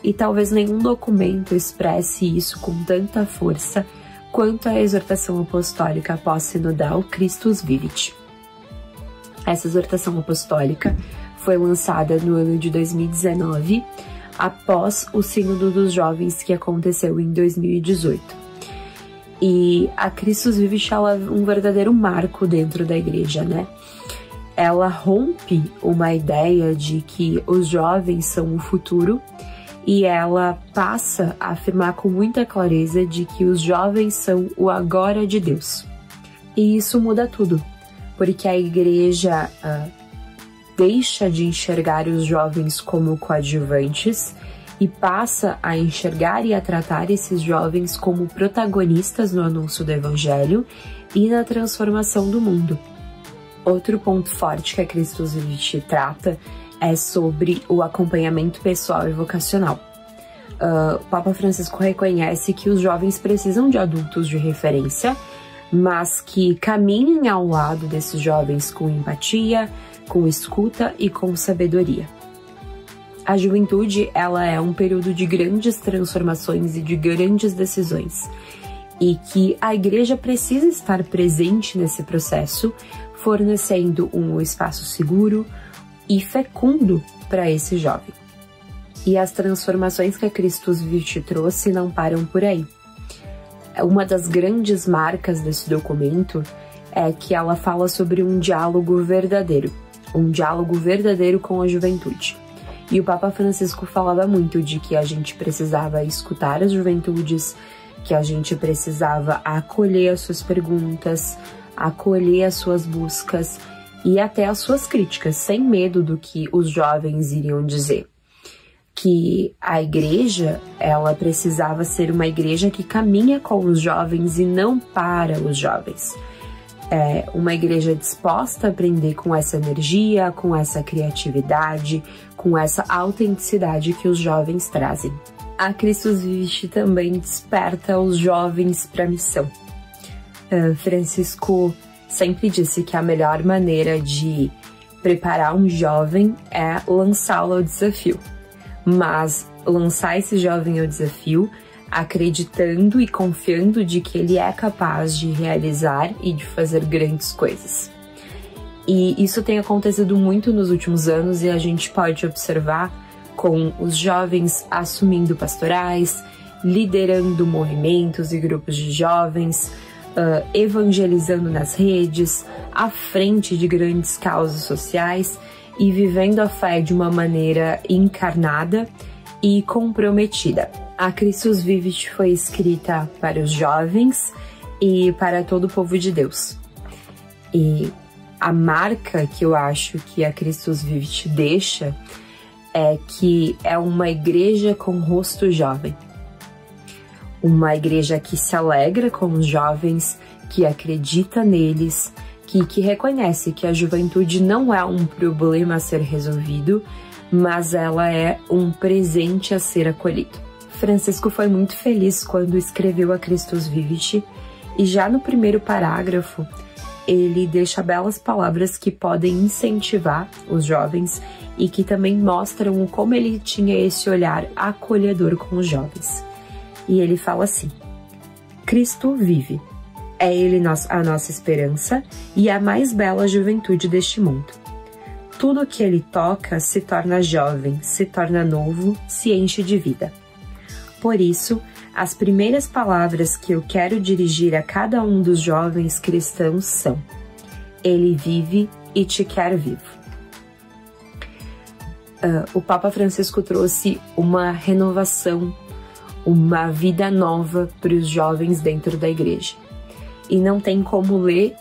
S20: E talvez nenhum documento expresse isso com tanta força quanto a exortação apostólica pós-sinodal Christus Vivit. Essa exortação apostólica foi lançada no ano de 2019, após o Sínodo dos Jovens que aconteceu em 2018. E a Christus Vivit é um verdadeiro marco dentro da igreja, né? Ela rompe uma ideia de que os jovens são o futuro e ela passa a afirmar com muita clareza de que os jovens são o agora de Deus. E isso muda tudo, porque a igreja deixa de enxergar os jovens como coadjuvantes e passa a enxergar e a tratar esses jovens como protagonistas no anúncio do Evangelho e na transformação do mundo. Outro ponto forte que a Christus Vivit trata é sobre o acompanhamento pessoal e vocacional. O Papa Francisco reconhece que os jovens precisam de adultos de referência, mas que caminhem ao lado desses jovens com empatia, com escuta e com sabedoria. A juventude, ela é um período de grandes transformações e de grandes decisões, e que a igreja precisa estar presente nesse processo, fornecendo um espaço seguro e fecundo para esse jovem. E as transformações que a Christus Vivit trouxe não param por aí. Uma das grandes marcas desse documento é que ela fala sobre um diálogo verdadeiro com a juventude. E o Papa Francisco falava muito de que a gente precisava escutar as juventudes, que a gente precisava acolher as suas perguntas, acolher as suas buscas e até as suas críticas, sem medo do que os jovens iriam dizer. Que a igreja, ela precisava ser uma igreja que caminha com os jovens e não para os jovens. É uma igreja disposta a aprender com essa energia, com essa criatividade, com essa autenticidade que os jovens trazem. A Christus Vivit também desperta os jovens para a missão. Francisco sempre disse que a melhor maneira de preparar um jovem é lançá-lo ao desafio. Mas lançar esse jovem ao desafio acreditando e confiando de que ele é capaz de realizar e de fazer grandes coisas. E isso tem acontecido muito nos últimos anos e a gente pode observar com os jovens assumindo pastorais, liderando movimentos e grupos de jovens, evangelizando nas redes, à frente de grandes causas sociais e vivendo a fé de uma maneira encarnada e comprometida. A Christus Vivit foi escrita para os jovens e para todo o povo de Deus. E a marca que eu acho que a Christus Vivit deixa é que é uma igreja com rosto jovem. Uma igreja que se alegra com os jovens, que acredita neles, que reconhece que a juventude não é um problema a ser resolvido, mas ela é um presente a ser acolhido. Francisco foi muito feliz quando escreveu a Christus Vivit e já no primeiro parágrafo ele deixa belas palavras que podem incentivar os jovens e que também mostram como ele tinha esse olhar acolhedor com os jovens. E ele fala assim: Cristo vive. É Ele a nossa esperança e a mais bela juventude deste mundo. Tudo que Ele toca se torna jovem, se torna novo, se enche de vida. Por isso, as primeiras palavras que eu quero dirigir a cada um dos jovens cristãos são: Ele vive e te quer vivo. O Papa Francisco trouxe uma renovação, uma vida nova para os jovens dentro da igreja. E não tem como ler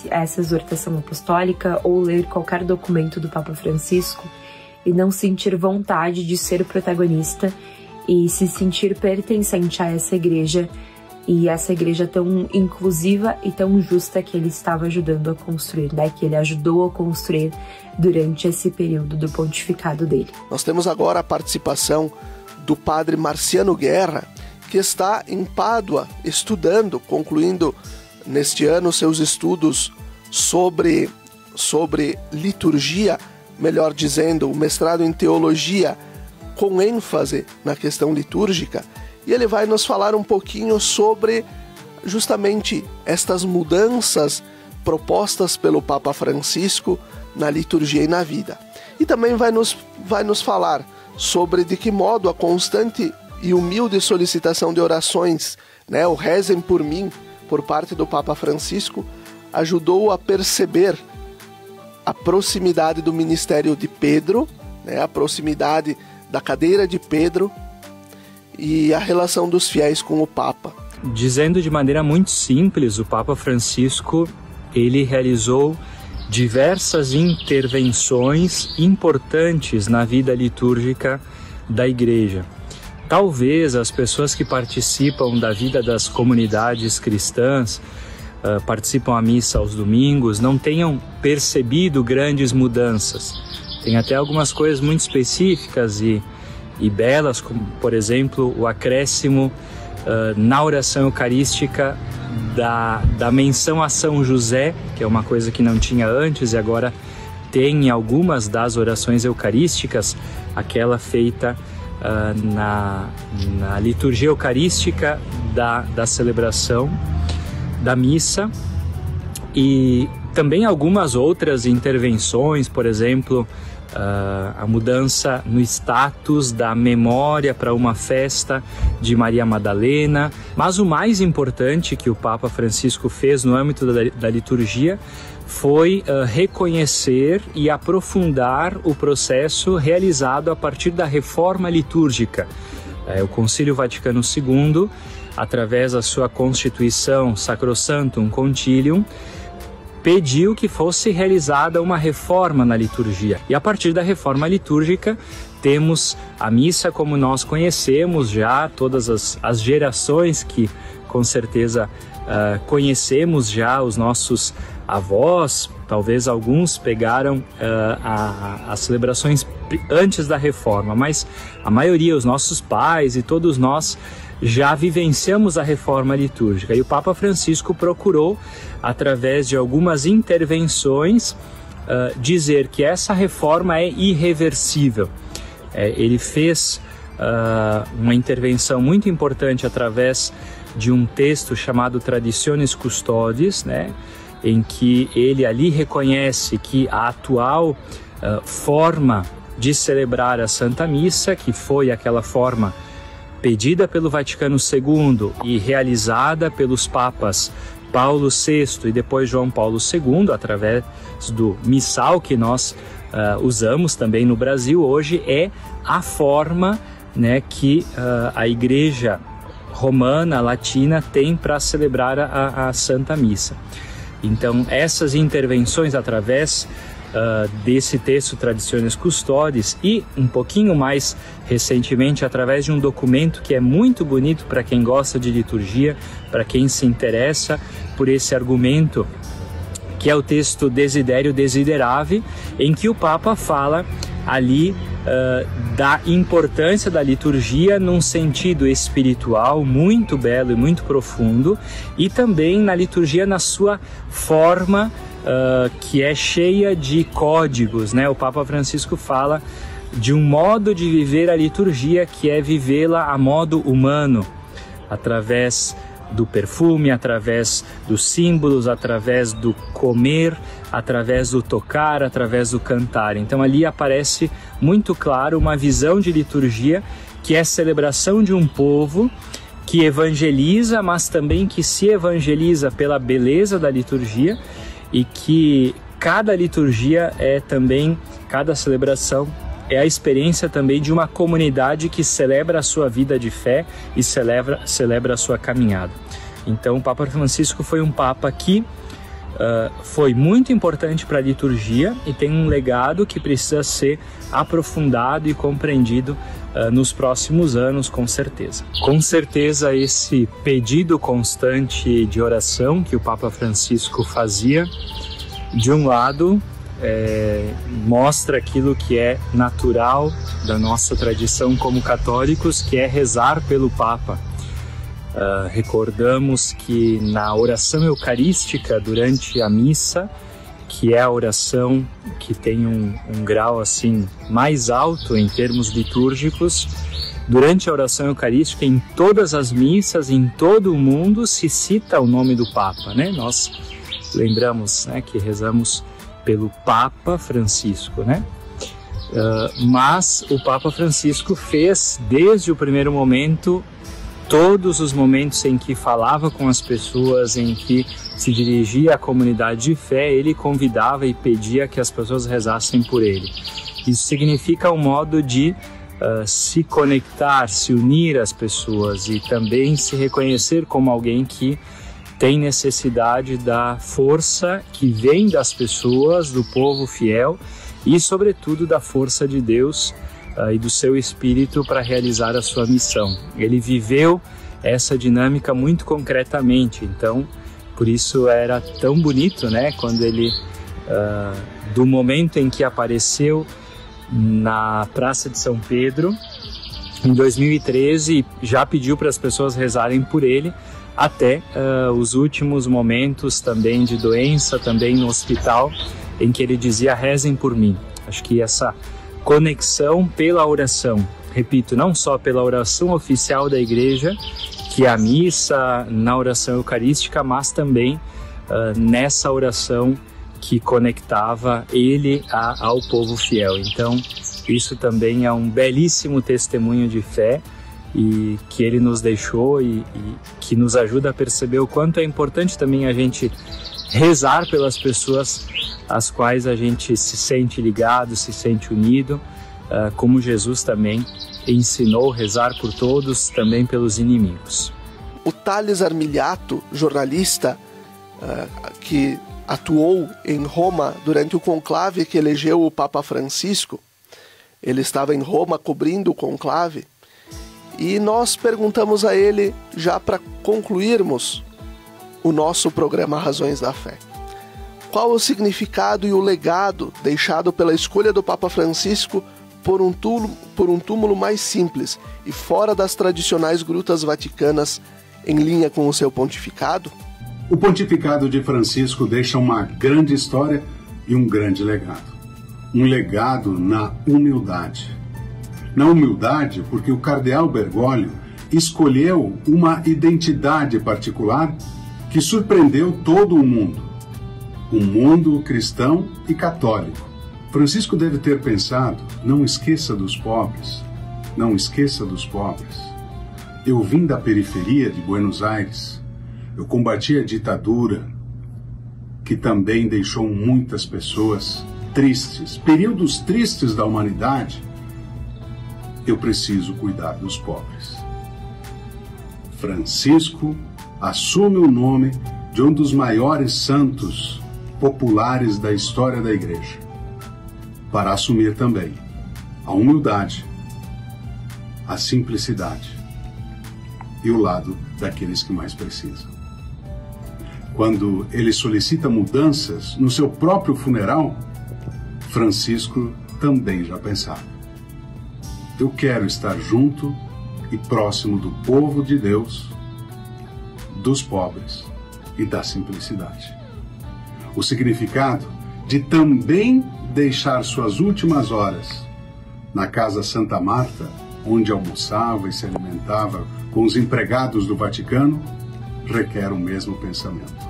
S20: essa exortação apostólica ou ler qualquer documento do Papa Francisco e não sentir vontade de ser protagonista e se sentir pertencente a essa igreja, e essa igreja tão inclusiva e tão justa que ele estava ajudando a construir, né? Que ele ajudou a construir durante esse período do pontificado dele.
S1: Nós temos agora a participação do padre Marciano Guerra, que está em Pádua estudando, concluindo neste ano seus estudos sobre liturgia, melhor dizendo, o mestrado em teologia com ênfase na questão litúrgica, e ele vai nos falar um pouquinho sobre justamente estas mudanças propostas pelo Papa Francisco na liturgia e na vida. E também vai nos falar sobre de que modo a constante e humilde solicitação de orações, né, o Rezem por Mim, por parte do Papa Francisco, ajudou a perceber a proximidade do ministério de Pedro, né, a proximidade da cadeira de Pedro e a relação dos fiéis com o Papa.
S21: Dizendo de maneira muito simples, o Papa Francisco ele realizou diversas intervenções importantes na vida litúrgica da Igreja. Talvez as pessoas que participam da vida das comunidades cristãs, participam à missa aos domingos, não tenham percebido grandes mudanças. Tem até algumas coisas muito específicas e belas, como, por exemplo, o acréscimo na oração eucarística da menção a São José, que é uma coisa que não tinha antes e agora tem em algumas das orações eucarísticas, aquela feita na liturgia eucarística da celebração da missa, e também algumas outras intervenções, por exemplo, a mudança no status da memória para uma festa de Maria Madalena. Mas o mais importante que o Papa Francisco fez no âmbito da liturgia foi reconhecer e aprofundar o processo realizado a partir da reforma litúrgica. O Concílio Vaticano II, através da sua Constituição Sacrosanctum Concilium, pediu que fosse realizada uma reforma na liturgia. E a partir da reforma litúrgica, temos a missa como nós conhecemos já, todas as gerações que com certeza conhecemos já, os nossos avós, talvez alguns pegaram as celebrações antes da reforma, mas a maioria, os nossos pais e todos nós, já vivenciamos a reforma litúrgica. E o Papa Francisco procurou, através de algumas intervenções, dizer que essa reforma é irreversível. Ele fez uma intervenção muito importante através de um texto chamado Traditionis Custodes, né, em que ele ali reconhece que a atual forma de celebrar a Santa Missa, que foi aquela forma pedida pelo Vaticano II e realizada pelos papas Paulo VI e depois João Paulo II, através do missal que nós usamos também no Brasil hoje, é a forma, né, que a Igreja Romana, Latina, tem para celebrar a Santa Missa. Então, essas intervenções através desse texto Traditionis Custodes e um pouquinho mais recentemente através de um documento que é muito bonito para quem gosta de liturgia, para quem se interessa por esse argumento, que é o texto Desiderio Desiderave, em que o Papa fala ali da importância da liturgia num sentido espiritual muito belo e muito profundo, e também na liturgia na sua forma que é cheia de códigos, né? O Papa Francisco fala de um modo de viver a liturgia que é vivê-la a modo humano, através do perfume, através dos símbolos, através do comer, através do tocar, através do cantar. Então ali aparece muito claro uma visão de liturgia que é celebração de um povo que evangeliza, mas também que se evangeliza pela beleza da liturgia, e que cada liturgia é também, cada celebração é a experiência também de uma comunidade que celebra a sua vida de fé e celebra a sua caminhada. Então o Papa Francisco foi um Papa que foi muito importante para a liturgia e tem um legado que precisa ser aprofundado e compreendido nos próximos anos, com certeza. Com certeza esse pedido constante de oração que o Papa Francisco fazia, de um lado, mostra aquilo que é natural da nossa tradição como católicos, que é rezar pelo Papa. Recordamos que na oração eucarística durante a missa, que é a oração que tem um grau assim mais alto em termos litúrgicos, durante a oração eucarística em todas as missas em todo o mundo se cita o nome do Papa, né? Nós lembramos, né, que rezamos pelo Papa Francisco, né? Mas o Papa Francisco fez desde o primeiro momento, todos os momentos em que falava com as pessoas, em que se dirigia à comunidade de fé, ele convidava e pedia que as pessoas rezassem por ele. Isso significa um modo de se conectar, se unir às pessoas e também se reconhecer como alguém que tem necessidade da força que vem das pessoas, do povo fiel e, sobretudo, da força de Deus e do seu Espírito para realizar a sua missão. Ele viveu essa dinâmica muito concretamente, então por isso era tão bonito, né, quando ele, do momento em que apareceu na Praça de São Pedro, em 2013, já pediu para as pessoas rezarem por ele, até os últimos momentos também de doença, também no hospital, em que ele dizia: rezem por mim. Acho que essa conexão pela oração, repito, não só pela oração oficial da Igreja, que é a missa, na oração eucarística, mas também nessa oração que conectava ele ao povo fiel. Então, isso também é um belíssimo testemunho de fé e que ele nos deixou e que nos ajuda a perceber o quanto é importante também a gente rezar pelas pessoas às quais a gente se sente ligado, se sente unido, como Jesus também ensinou rezar por todos, também pelos inimigos.
S1: O Thales Armiliato, jornalista, que atuou em Roma durante o conclave que elegeu o Papa Francisco. Ele estava em Roma cobrindo o conclave e nós perguntamos a ele, já para concluirmos o nosso programa Razões da Fé, qual o significado e o legado deixado pela escolha do Papa Francisco por um túmulo mais simples e fora das tradicionais grutas vaticanas, em linha com o seu pontificado?
S10: O pontificado de Francisco deixa uma grande história e um grande legado. Um legado na humildade. Na humildade, porque o cardeal Bergoglio escolheu uma identidade particular que surpreendeu todo o mundo cristão e católico. Francisco deve ter pensado: não esqueça dos pobres, não esqueça dos pobres. Eu vim da periferia de Buenos Aires, eu combati a ditadura, que também deixou muitas pessoas tristes, períodos tristes da humanidade. Eu preciso cuidar dos pobres. Francisco assume o nome de um dos maiores santos populares da história da Igreja, para assumir também a humildade, a simplicidade e o lado daqueles que mais precisam. Quando ele solicita mudanças no seu próprio funeral, Francisco também já pensava: eu quero estar junto e próximo do povo de Deus, dos pobres e da simplicidade. O significado de também deixar suas últimas horas na Casa Santa Marta, onde almoçava e se alimentava com os empregados do Vaticano, requer o mesmo pensamento.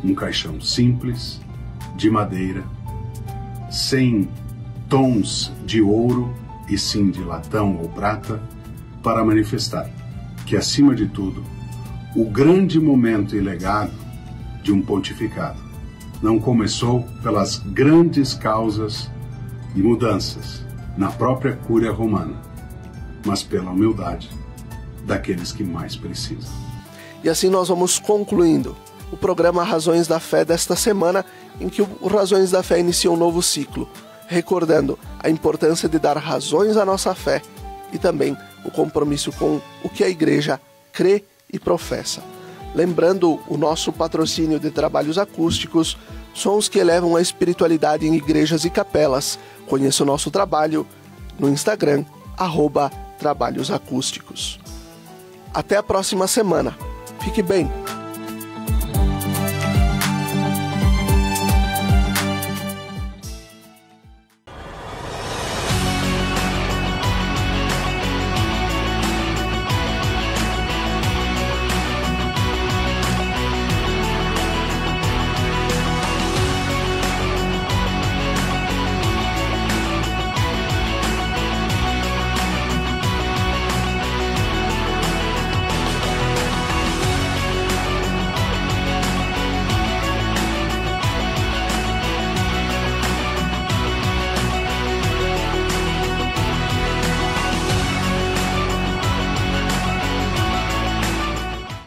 S10: Um caixão simples, de madeira, sem tons de ouro e sim de latão ou prata, para manifestar que, acima de tudo, o grande momento e legado de um pontificado não começou pelas grandes causas e mudanças na própria Cúria Romana, mas pela humildade daqueles que mais precisam.
S1: E assim nós vamos concluindo o programa Razões da Fé desta semana, em que o Razões da Fé inicia um novo ciclo, recordando a importância de dar razões à nossa fé e também o compromisso com o que a Igreja crê e professa. Lembrando o nosso patrocínio de trabalhos acústicos, sons que elevam a espiritualidade em igrejas e capelas. Conheça o nosso trabalho no Instagram, @trabalhosacústicos. Até a próxima semana. Fique bem!